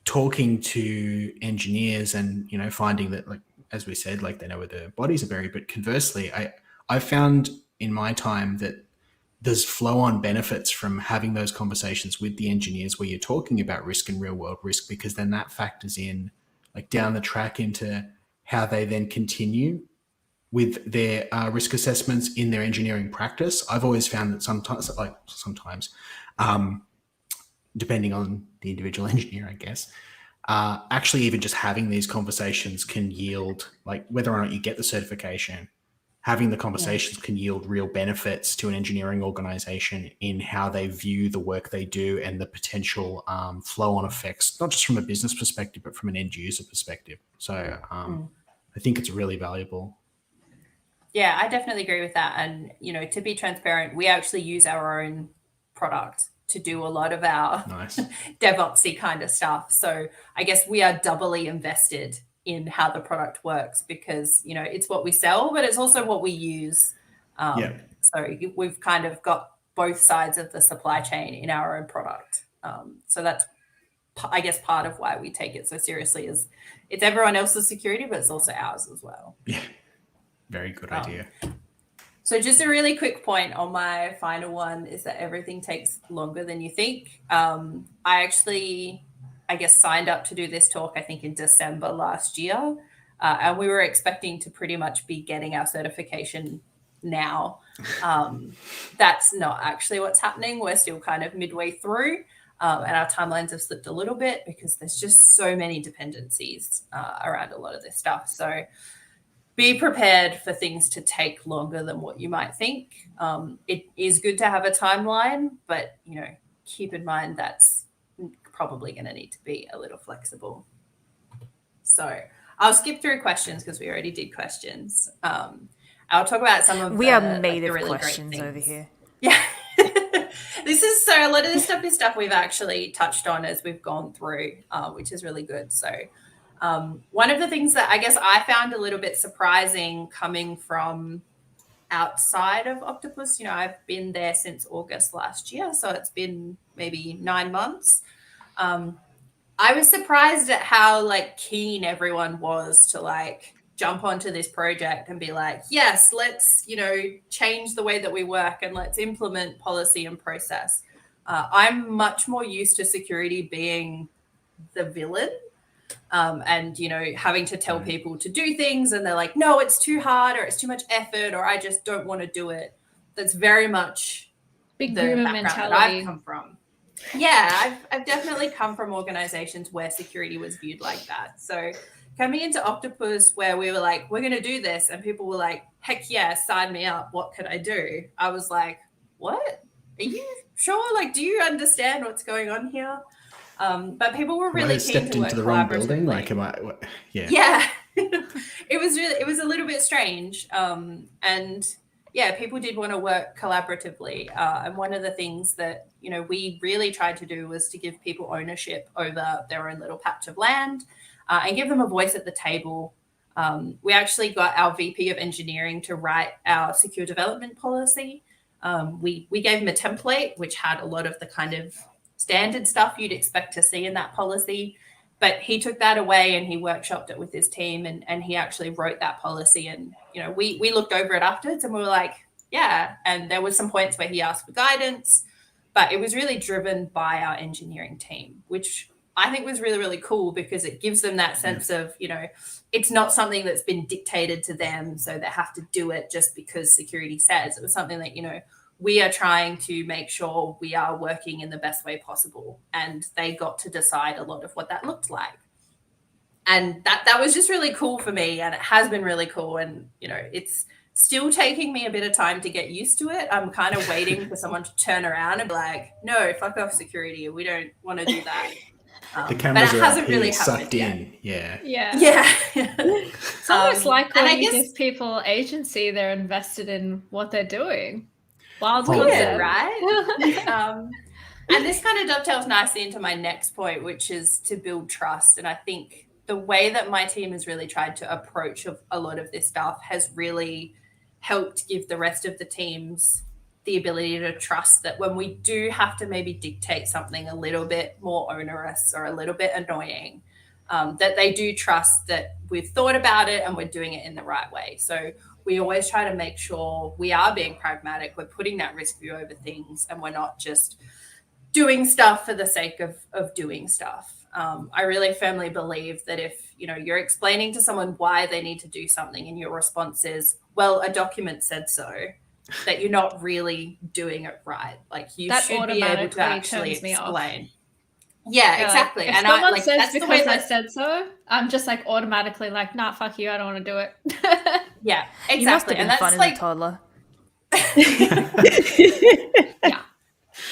talking to engineers and, finding that, like, as we said, like they know where the bodies are buried. But conversely, I found in my time that there's flow-on benefits from having those conversations with the engineers where you're talking about risk and real-world risk, because then that factors in, like, down the track into how they then continue with their risk assessments in their engineering practice. I've always found that sometimes, depending on the individual engineer, I guess, actually even just having these conversations can yield, like, whether or not you get the certification, having the conversations can yield real benefits to an engineering organization in how they view the work they do and the potential flow-on effects, not just from a business perspective, but from an end user perspective. So I think it's really valuable.
Yeah, I definitely agree with that. And, to be transparent, we actually use our own product to do a lot of our DevOpsy kind of stuff. So I guess we are doubly invested in how the product works because, it's what we sell, but it's also what we use. So we've kind of got both sides of the supply chain in our own product. So that's, I guess, part of why we take it so seriously is it's everyone else's security, but it's also ours as well.
Yeah, very good idea.
So just a really quick point on my final one is that everything takes longer than you think. I actually, I guess, signed up to do this talk, I think, in December last year. And we were expecting to pretty much be getting our certification now. That's not actually what's happening. We're still kind of midway through. And our timelines have slipped a little bit because there's just so many dependencies around a lot of this stuff. So be prepared for things to take longer than what you might think. It is good to have a timeline, but, keep in mind that's probably going to need to be a little flexible. So I'll skip through questions because we already did questions. I'll talk about some of
we are made of
really
questions over here.
Yeah. A lot of this stuff is stuff we've actually touched on as we've gone through, which is really good. So one of the things that I guess I found a little bit surprising coming from outside of Octopus, I've been there since August last year, so it's been maybe 9 months. I was surprised at how, like, keen everyone was to, like, jump onto this project and be like, yes, let's, change the way that we work and let's implement policy and process. I'm much more used to security being the villain, and, having to tell people to do things and they're like, no, it's too hard, or it's too much effort, or I just don't want to do it. That's very much
Big
the
boomer
background that
mentality.
I've come from. Yeah, I've definitely come from organizations where security was viewed like that. So coming into Octopus, where we were like, we're going to do this, and people were like, heck yeah, sign me up. What could I do? I was like, what? Are you sure? Like, do you understand what's going on here? But people were really keen to work
into the wrong building.
collaboratively.
Like, am I? What? Yeah.
Yeah, it was a little bit strange, and yeah, people did want to work collaboratively. And one of the things that we really tried to do was to give people ownership over their own little patch of land, and give them a voice at the table. We actually got our VP of engineering to write our secure development policy. We gave him a template which had a lot of the kind of standard stuff you'd expect to see in that policy, but he took that away and he workshopped it with his team, and he actually wrote that policy. And we looked over it afterwards and we were like, yeah. And there was some points where he asked for guidance, but it was really driven by our engineering team, which I think was really, really cool, because it gives them that sense of, it's not something that's been dictated to them, so they have to do it just because security says. It was something that, we are trying to make sure we are working in the best way possible. And they got to decide a lot of what that looked like. And that was just really cool for me. And it has been really cool. And, it's still taking me a bit of time to get used to it. I'm kind of waiting for someone to turn around and be like, no, fuck off security. We don't want to do that.
The cameras
but it
are
hasn't
up here,
really
sucked
happened
in.
Yeah.
It's
almost like when you give people agency, they're invested in what they're doing. Wild
good, right? And this kind of dovetails nicely into my next point, which is to build trust. And I think the way that my team has really tried to approach a lot of this stuff has really helped give the rest of the teams the ability to trust that when we do have to maybe dictate something a little bit more onerous or a little bit annoying, that they do trust that we've thought about it and we're doing it in the right way. So we always try to make sure we are being pragmatic. We're putting that risk view over things, and we're not just doing stuff for the sake of doing stuff. I really firmly believe that if you're explaining to someone why they need to do something and your response is, well, a document said so, that you're not really doing it right. Like, you should be able to actually explain. Yeah, exactly.
If
and
someone says because I said so, I'm just like automatically like, nah, fuck you, I don't want to do it.
Yeah, exactly.
You must have been
and
fun as a toddler.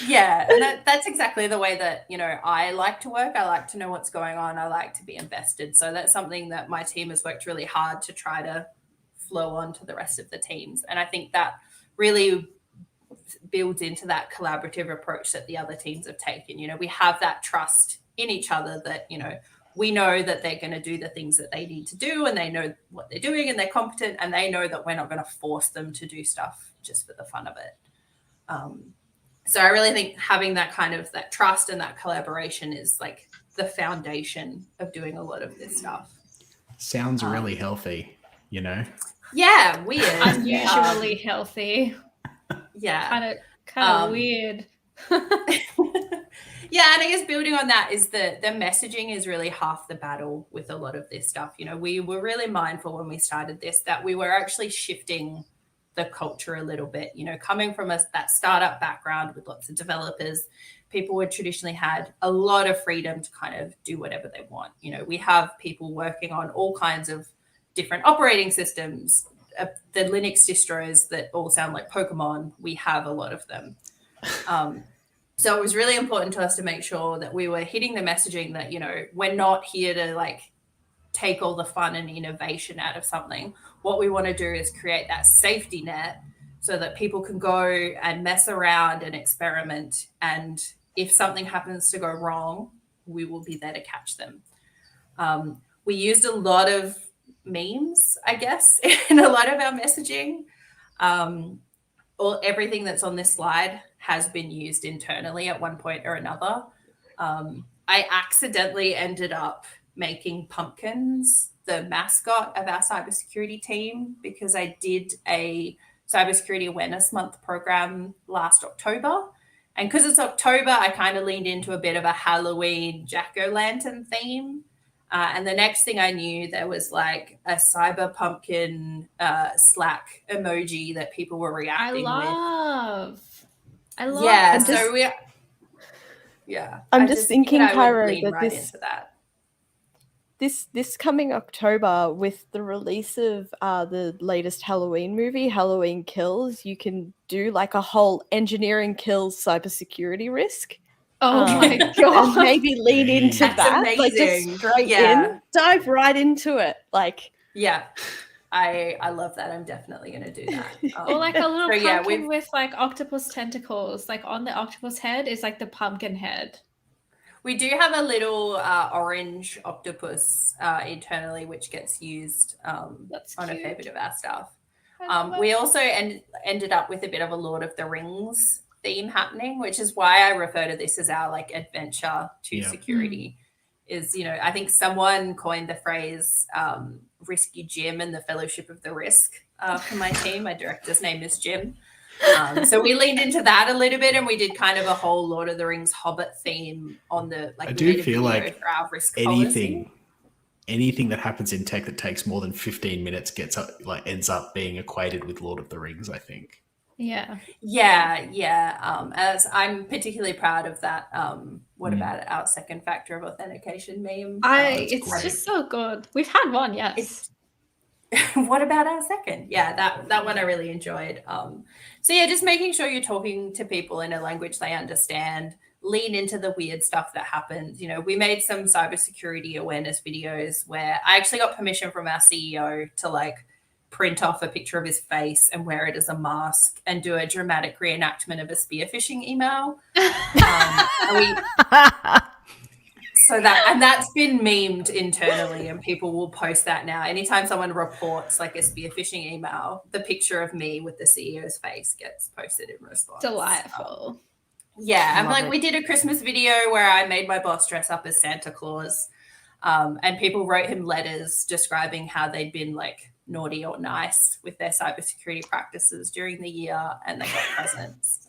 Yeah, and that's exactly the way that I like to work. I like to know what's going on. I like to be invested. So that's something that my team has worked really hard to try to flow on to the rest of the teams. And I think that really builds into that collaborative approach that the other teams have taken. We have that trust in each other that we know that they're going to do the things that they need to do, and they know what they're doing, and they're competent, and they know that we're not going to force them to do stuff just for the fun of it. So I really think having that kind of that trust and that collaboration is like the foundation of doing a lot of this stuff.
Sounds really healthy,
Yeah, weird.
Unusually healthy.
Yeah.
Kind of weird.
Yeah, and I guess building on that is the messaging is really half the battle with a lot of this stuff. We were really mindful when we started this that we were actually shifting the culture a little bit. Coming from that startup background with lots of developers, people would traditionally had a lot of freedom to kind of do whatever they want. We have people working on all kinds of different operating systems, the Linux distros that all sound like Pokemon. We have a lot of them. So it was really important to us to make sure that we were hitting the messaging that, we're not here to like take all the fun and innovation out of something. What we want to do is create that safety net so that people can go and mess around and experiment. And if something happens to go wrong, we will be there to catch them. We used a lot of memes, I guess, in a lot of our messaging. Everything that's on this slide has been used internally at one point or another. I accidentally ended up making pumpkins the mascot of our cybersecurity team, because I did a cybersecurity awareness month program last October. And because it's October, I kind of leaned into a bit of a Halloween jack-o'-lantern theme. And the next thing I knew, there was like a cyber pumpkin Slack emoji that people were reacting with.
I love
Yeah,
that.
so yeah.
I'm
I
just
figured
thinking,
I would
Cairo,
lean
that
right into that.
this coming October, with the release of the latest Halloween movie, Halloween Kills, you can do like a whole engineering kills cybersecurity risk.
Oh my
And
god.
maybe lean into
That's
that. Like, just
amazing.
straight
Yeah.
in, dive right into it. Like,
Yeah. I love that. I'm definitely going to do that.
Or like a little
so yeah,
pumpkin with like octopus tentacles. Like on the octopus head is like the pumpkin head.
we do have a little orange octopus internally, which gets used
That's
on a
cute.
fair bit of our stuff.
I love
We
it.
also ended up with a bit of a Lord of the Rings theme happening, which is why I refer to this as our like adventure to
Yeah.
security. Is, you know, I think someone coined the phrase Risky Jim and the Fellowship of the Risk for my team. My director's name is Jim. So we leaned into that a little bit, and we did kind of a whole Lord of the Rings Hobbit theme on the like.
I
we
do
made a
feel
video
like
for our risk policy.
anything that happens in tech that takes more than 15 minutes ends up being equated with Lord of the Rings, I think.
Yeah.
Yeah. As I'm particularly proud of that. What about our second factor of authentication meme?
It's
great.
just so good. We've had one, yes.
What about our second? Yeah, that one I really enjoyed. So yeah, just making sure you're talking to people in a language they understand. Lean into the weird stuff that happens. You know, we made some cybersecurity awareness videos where I actually got permission from our CEO to like print off a picture of his face and wear it as a mask and do a dramatic reenactment of a spear phishing email. That's been memed internally, and people will post that now. Anytime someone reports like a spear phishing email, the picture of me with the CEO's face gets posted in response.
Delightful.
And
Love
like
it.
we did a Christmas video where I made my boss dress up as Santa Claus, and people wrote him letters describing how they'd been like naughty or nice with their cybersecurity practices during the year, and they got presents.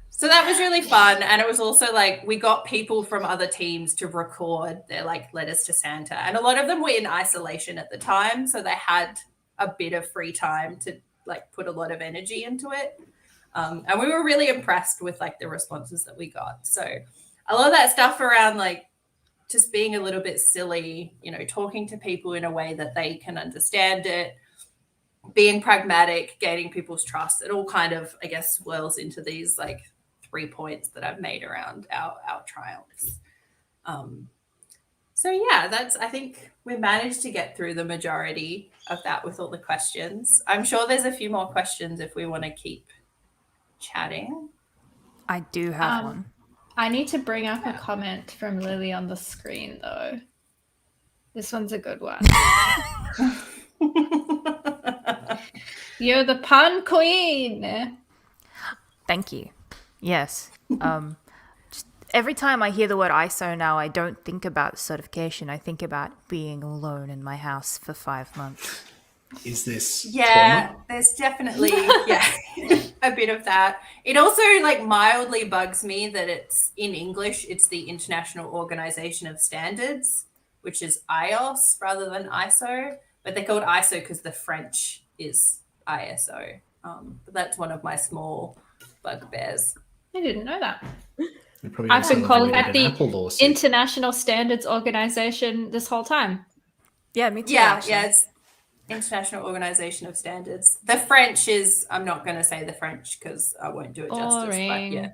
So that was really fun. And it was also like we got people from other teams to record their like letters to Santa. And a lot of them were in isolation at the time. So they had a bit of free time to like put a lot of energy into it. And we were really impressed with like the responses that we got. So I love that stuff around like just being a little bit silly, you know, talking to people in a way that they can understand it, being pragmatic, gaining people's trust. It all kind of, I guess, swirls into these like 3 points that I've made around our triumphs. So yeah, I think we managed to get through the majority of that with all the questions. I'm sure there's a few more questions if we want to keep chatting.
I do have one.
I need to bring up a comment from Lily on the screen though. This one's a good one. You're the pun queen.
Thank you. Yes. Just every time I hear the word ISO now, I don't think about certification. I think about being alone in my house for 5 months.
Is this
Yeah,
trauma?
there's definitely a bit of that. It also like mildly bugs me that it's in English. It's the International Organization of Standards, which is IOS rather than ISO, but they're called ISO because the French is ISO. But that's one of my small bugbears.
I didn't know that.
We probably
I've
also
been calling
avoided
that
an
the
Apple lawsuit.
International Standards Organization this whole time.
Yeah, me too.
Yeah,
actually.
it's International Organization of Standards. The French is, I'm not going to say the French because I won't do it justice, but
Boring.
yeah.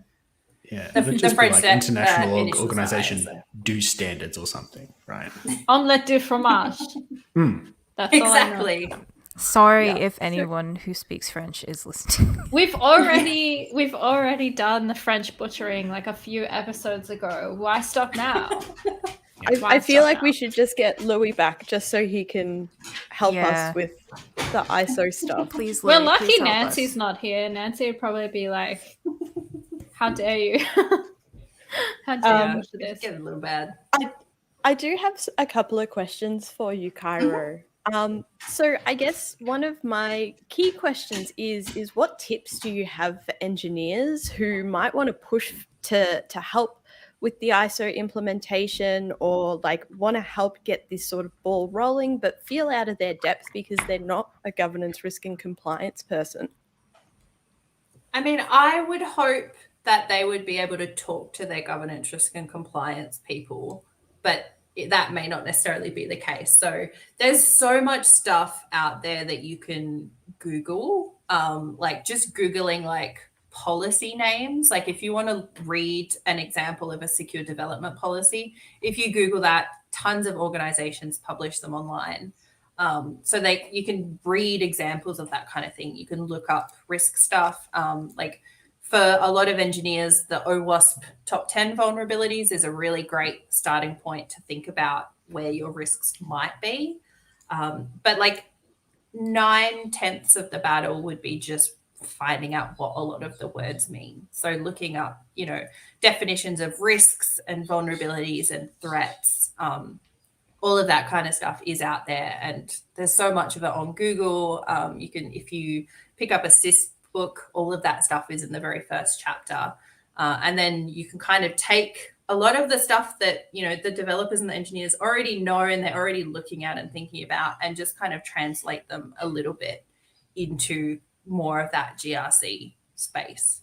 Yeah,
The-
it would
the
just be
French
like
that,
International
initials are
Organization
ISO.
do standards or something, right?
Omelette du fromage. That's all I know.
Exactly.
Sorry
Yeah.
if anyone who speaks French is listening.
We've already done the French butchering like a few episodes ago. Why stop now?
I feel like we should just get Louis back just so he can help
Yeah.
us with the ISO stuff.
Please,
We're
Lily,
lucky
please help
Nancy's
us.
not here. Nancy would probably be like, "How dare you? How dare you
Yeah,
watch
it's
this?"
getting a little bad.
I do have a couple of questions for you, Cairo. So I guess one of my key questions is what tips do you have for engineers who might want to push to help with the ISO implementation, or like want to help get this sort of ball rolling but feel out of their depth because they're not a governance, risk and compliance person?
I mean, I would hope that they would be able to talk to their governance, risk and compliance people, but that may not necessarily be the case. So there's so much stuff out there that you can Google, like just Googling like policy names. Like if you want to read an example of a secure development policy, if you Google that, tons of organizations publish them online. So you can read examples of that kind of thing. You can look up risk stuff. Like for a lot of engineers, the OWASP top 10 vulnerabilities is a really great starting point to think about where your risks might be. But like 9/10 of the battle would be just finding out what a lot of the words mean. So looking up, definitions of risks and vulnerabilities and threats. All of that kind of stuff is out there, and there's so much of it on Google. You can, if you pick up a CIS book, all of that stuff is in the very first chapter. And then you can kind of take a lot of the stuff that, the developers and the engineers already know and they're already looking at and thinking about, and just kind of translate them a little bit into more of that GRC space.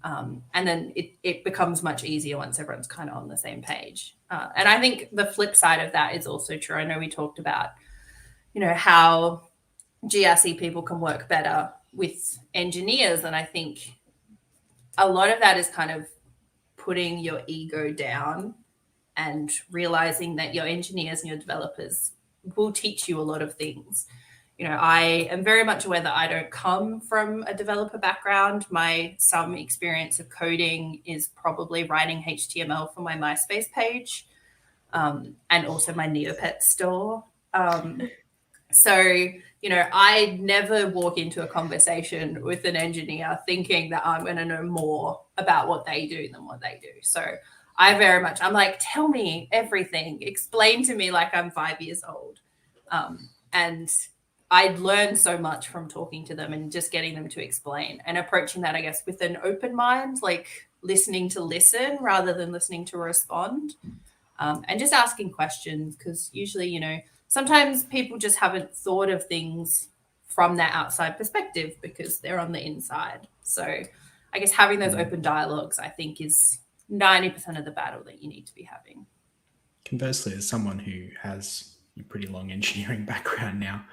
And then it becomes much easier once everyone's kind of on the same page. And I think the flip side of that is also true. I know we talked about, how GRC people can work better with engineers. And I think a lot of that is kind of putting your ego down and realizing that your engineers and your developers will teach you a lot of things. I am very much aware that I don't come from a developer background. Some experience of coding is probably writing HTML for my MySpace page, and also my Neopets store. So, I never walk into a conversation with an engineer thinking that I'm going to know more about what they do than what they do. So I'm like, tell me everything, explain to me like I'm 5 years old. And I learned so much from talking to them and just getting them to explain and approaching that, I guess, with an open mind, like listening to listen rather than listening to respond, and just asking questions, because usually, sometimes people just haven't thought of things from that outside perspective because they're on the inside. So I guess having those open dialogues, I think, is 90% of the battle that you need to be having.
Conversely, as someone who has a pretty long engineering background now,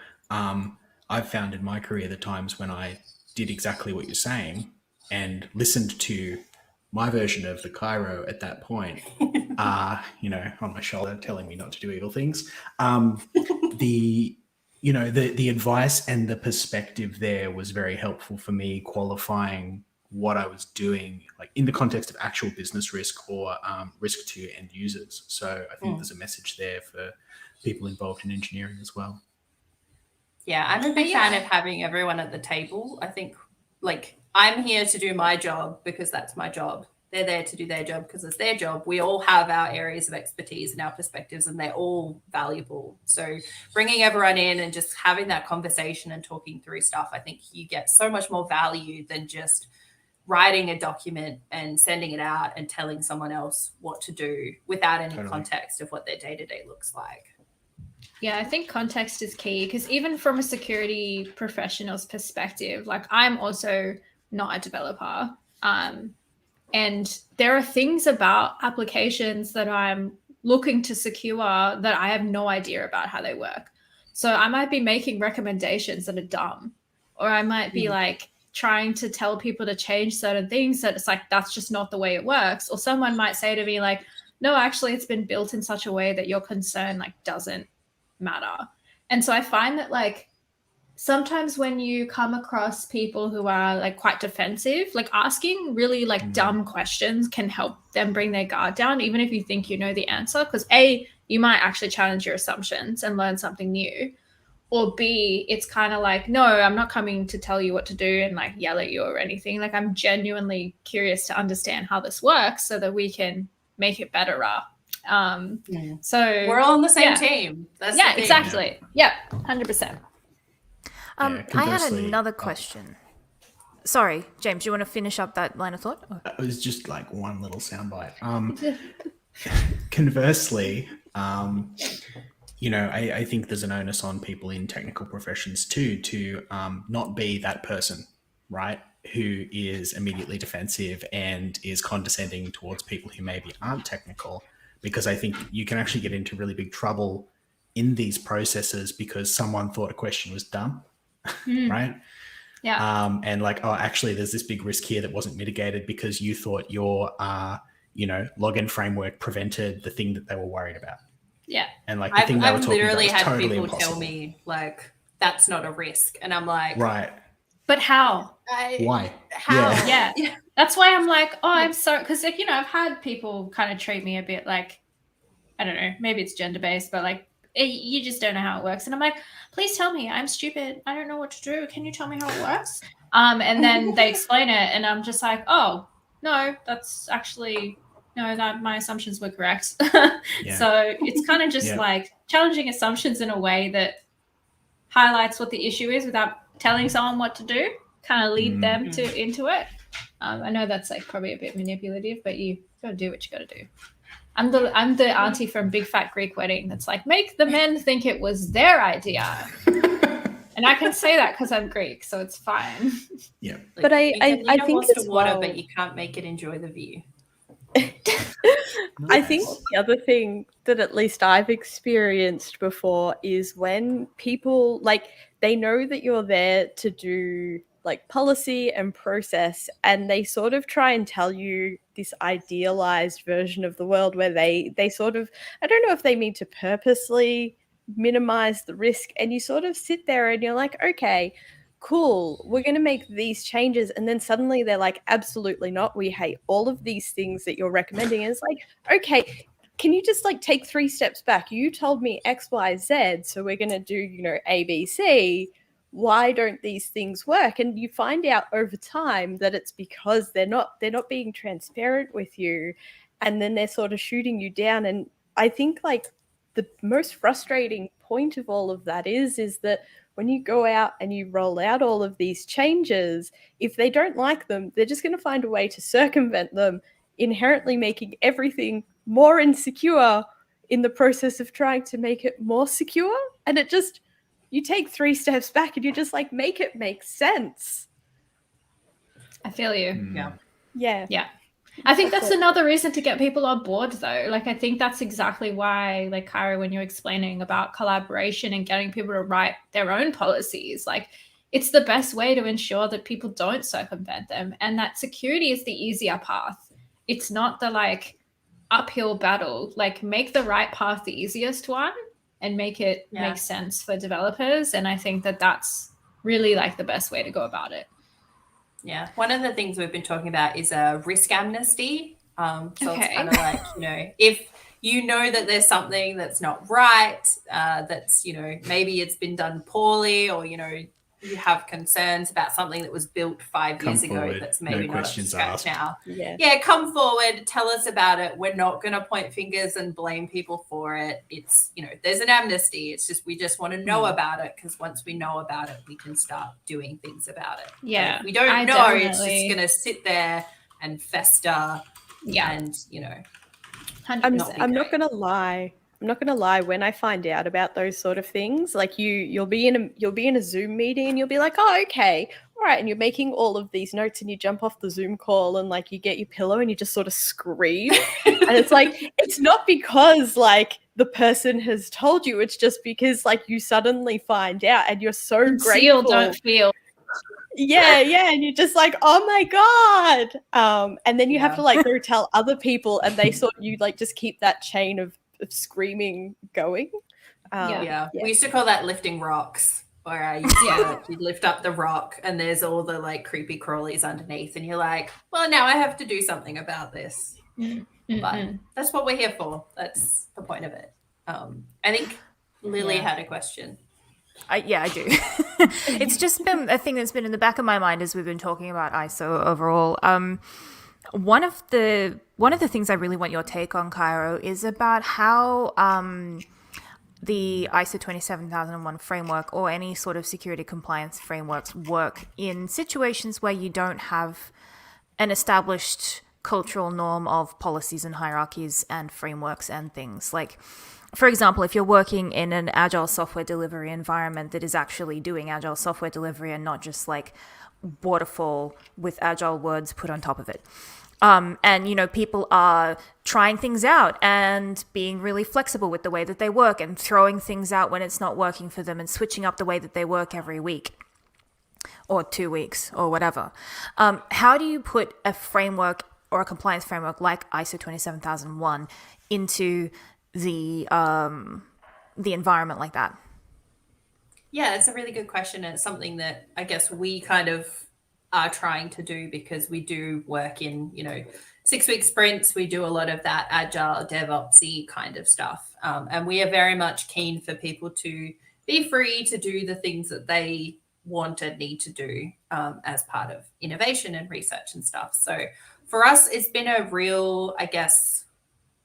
I've found in my career the times when I did exactly what you're saying and listened to my version of the Cairo at that point, on my shoulder telling me not to do evil things. The advice and the perspective there was very helpful for me qualifying what I was doing, like in the context of actual business risk or risk to end users. So I think there's a message there for people involved in engineering as well.
Yeah, I'm a big fan of having everyone at the table. I think, like, I'm here to do my job because that's my job. They're there to do their job because it's their job. We all have our areas of expertise and our perspectives, and they're all valuable. So bringing everyone in and just having that conversation and talking through stuff, I think you get so much more value than just writing a document and sending it out and telling someone else what to do without any context of what their day-to-day looks like.
Yeah, I think context is key, because even from a security professional's perspective, like I'm also not a developer. And there are things about applications that I'm looking to secure that I have no idea about how they work. So I might be making recommendations that are dumb, or I might be like trying to tell people to change certain things that it's like, that's just not the way it works. Or someone might say to me like, no, actually it's been built in such a way that your concern like doesn't matter. And so I find that like sometimes when you come across people who are like quite defensive, like asking really like dumb questions can help them bring their guard down, even if you think you know the answer, because A, you might actually challenge your assumptions and learn something new, or B, it's kind of like, no, I'm not coming to tell you what to do and like yell at you or anything. Like I'm genuinely curious to understand how this works so that we can make it better So
We're all on the same
yeah.
team. That's
Yeah,
the thing.
exactly. Yeah, 100%.
I had
conversely-
another question. Sorry, James, you want to finish up that line of thought? Or-
It was just like one little soundbite. Conversely, I think there's an onus on people in technical professions too to not be that person, right? Who is immediately defensive and is condescending towards people who maybe aren't technical, because I think you can actually get into really big trouble in these processes because someone thought a question was dumb, right?
Yeah.
And like, oh, actually, there's this big risk here that wasn't mitigated because you thought your, login framework prevented the thing that they were worried about.
Yeah.
And like the thing they were
I've
talking about
literally
was
had
totally
people
impossible.
tell me like that's not a risk, and I'm like,
Right?
But how?
Why?
How?
Yeah.
Yeah. That's why I'm like, oh, I'm sorry. Because, like, I've had people kind of treat me a bit like, I don't know, maybe it's gender-based, but like, you just don't know how it works. And I'm like, please tell me. I'm stupid. I don't know what to do. Can you tell me how it works? And then they explain it, and I'm just like, oh, no, that's actually, no, that my assumptions were correct.
Yeah.
So it's kind of just
Yeah.
like challenging assumptions in a way that highlights what the issue is without telling someone what to do, kind of lead them into it. I know that's like probably a bit manipulative, but you got to do what you got to do. I'm the auntie from Big Fat Greek Wedding that's like, make the men think it was their idea. And I can say that because I'm Greek, so it's fine.
Yeah.
But I think
wants
as
to water,
well-
but you can't make it enjoy the view.
I think the other thing that at least I've experienced before is when people, like, they know that you're there to do like policy and process, and they sort of try and tell you this idealized version of the world where they sort of, I don't know if they mean to purposely minimize the risk, and you sort of sit there and you're like, okay, cool, we're going to make these changes, and then suddenly they're like, absolutely not, we hate all of these things that you're recommending. And it's like, okay, can you just like take 3 steps back? You told me X, Y, Z, so we're going to do, A, B, C. Why don't these things work? And you find out over time that it's because they're not being transparent with you, and then they're sort of shooting you down. And I think like the most frustrating point of all of that is that when you go out and you roll out all of these changes, if they don't like them, they're just going to find a way to circumvent them, inherently making everything more insecure in the process of trying to make it more secure. And it just, you take 3 steps back and you just like make it make sense.
I feel you.
Yeah.
Yeah.
I think that's another reason to get people on board, though. Like, I think that's exactly why, like, Kyra, when you're explaining about collaboration and getting people to write their own policies, like, it's the best way to ensure that people don't circumvent them, and that security is the easier path. It's not the, like, uphill battle. Like, make the right path the easiest one and make it make sense for developers. And I think that that's really, like, the best way to go about it.
Yeah, one of the things we've been talking about is a risk amnesty. So it's kind of like, if you know that there's something that's not right, that's, maybe it's been done poorly, or, you have concerns about something that was built 5 years ago that's maybe not up to scratch now. Yeah, come forward, tell us about it. We're not going to point fingers and blame people for it. It's, there's an amnesty. It's just, we just want to know about it, because once we know about it, we can start doing things about it.
Yeah.
If we don't know, it's just going to sit there and fester.
Yeah.
And,
I'm not going to lie. I'm not going to lie. When I find out about those sort of things, like you'll be in a Zoom meeting and you'll be like, oh, okay, all right. And you're making all of these notes and you jump off the Zoom call and like you get your pillow and you just sort of scream. And it's like, it's not because like the person has told you. It's just because like you suddenly find out and you're so grateful.
Don't feel.
Yeah, and you're just like, oh my god. And then you have to like go tell other people, and they sort of, you like just keep that chain of screaming going.
We used to call that lifting rocks, where you'd lift up the rock and there's all the like creepy crawlies underneath, and you're like, well, now I have to do something about this. But that's what we're here for. That's the point of it. I think Lily had a question.
I do. It's just been a thing that's been in the back of my mind as we've been talking about ISO overall. One of the things I really want your take on, Cairo, is about how the ISO 27001 framework or any sort of security compliance frameworks work in situations where you don't have an established cultural norm of policies and hierarchies and frameworks and things. Like, for example, if you're working in an agile software delivery environment that is actually doing agile software delivery and not just like waterfall with agile words put on top of it. And, you know, people are trying things out and being really flexible with the way that they work and throwing things out when it's not working for them and switching up the way that they work every week or 2 weeks or whatever. How do you put a framework or a compliance framework like ISO 27001 into the environment like that?
Yeah, it's a really good question. And it's something that I guess we kind of are trying to do because we do work in, 6-week sprints. We do a lot of that agile DevOpsy kind of stuff. And we are very much keen for people to be free to do the things that they want and need to do as part of innovation and research and stuff. So for us, it's been a real, I guess,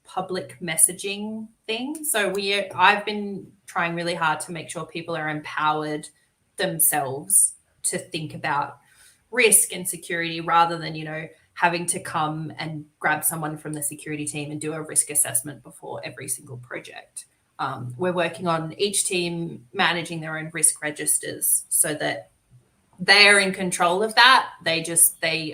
public messaging thing. So I've been trying really hard to make sure people are empowered themselves to think about risk and security rather than, having to come and grab someone from the security team and do a risk assessment before every single project. We're working on each team managing their own risk registers so that they're in control of that. They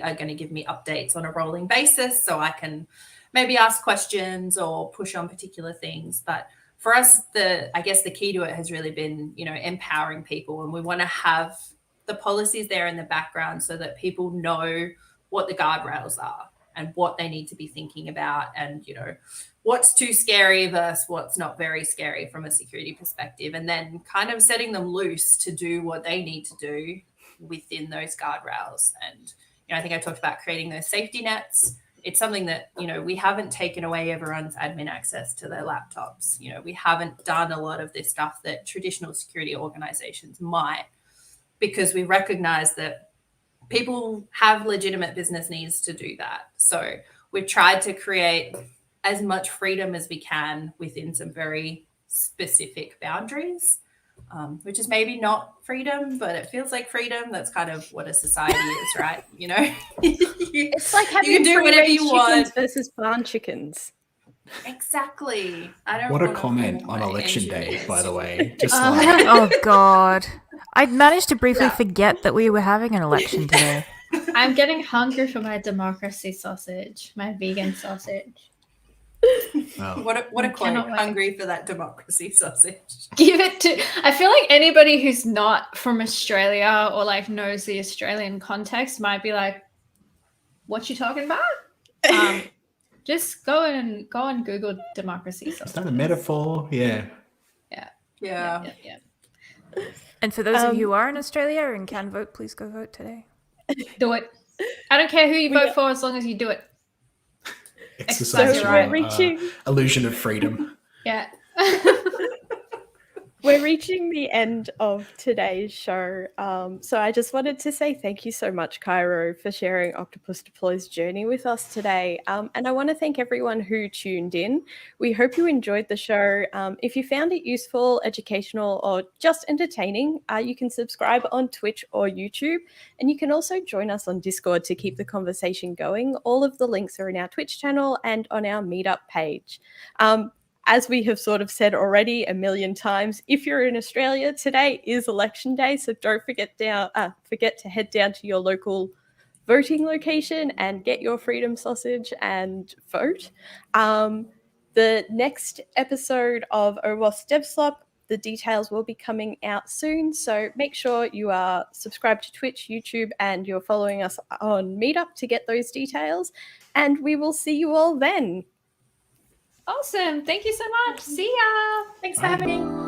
are going to give me updates on a rolling basis so I can maybe ask questions or push on particular things. But for us, I guess the key to it has really been, empowering people. And we want to have the policies there in the background so that people know what the guardrails are and what they need to be thinking about and, what's too scary versus what's not very scary from a security perspective. And then kind of setting them loose to do what they need to do within those guardrails. And, I think I talked about creating those safety nets. It's something that, we haven't taken away everyone's admin access to their laptops. We haven't done a lot of this stuff that traditional security organizations might, because we recognize that people have legitimate business needs to do that. So we've tried to create as much freedom as we can within some very specific boundaries, which is maybe not freedom, but it feels like freedom. That's kind of what a society is, right?
It's like having
you can do whatever you want
versus barn chickens.
Exactly.
What a comment on election day, by the way. Just
oh God, I managed to briefly forget that we were having an election today.
I'm getting hungry for my democracy sausage, my vegan sausage.
Well,
What a quote.
Cannot wait.
Hungry for that democracy sausage.
Give it to. I feel like anybody who's not from Australia or like knows the Australian context might be like, "What you talking about?" Just go and Google democracy sausage.
is that a metaphor? Yeah.
Yeah.
And for those of you who are in Australia and can vote, please go vote today.
Do it. I don't care who you vote for as long as you do it.
Exercise
So
your
we're
reaching-
illusion of freedom.
Yeah.
We're reaching the end of today's show. So I just wanted to say thank you so much, Cairo, for sharing Octopus Deploy's journey with us today. And I want to thank everyone who tuned in. We hope you enjoyed the show. If you found it useful, educational, or just entertaining, you can subscribe on Twitch or YouTube. And you can also join us on Discord to keep the conversation going. All of the links are in our Twitch channel and on our Meetup page. As we have sort of said already a million times, if you're in Australia, today is election day, so don't forget to head down to your local voting location and get your freedom sausage and vote. The next episode of OWASP DevSlop, the details will be coming out soon, so make sure you are subscribed to Twitch, YouTube, and you're following us on Meetup to get those details, and we will see you all then.
Awesome. Thank you so much. See ya.
Thanks for having me.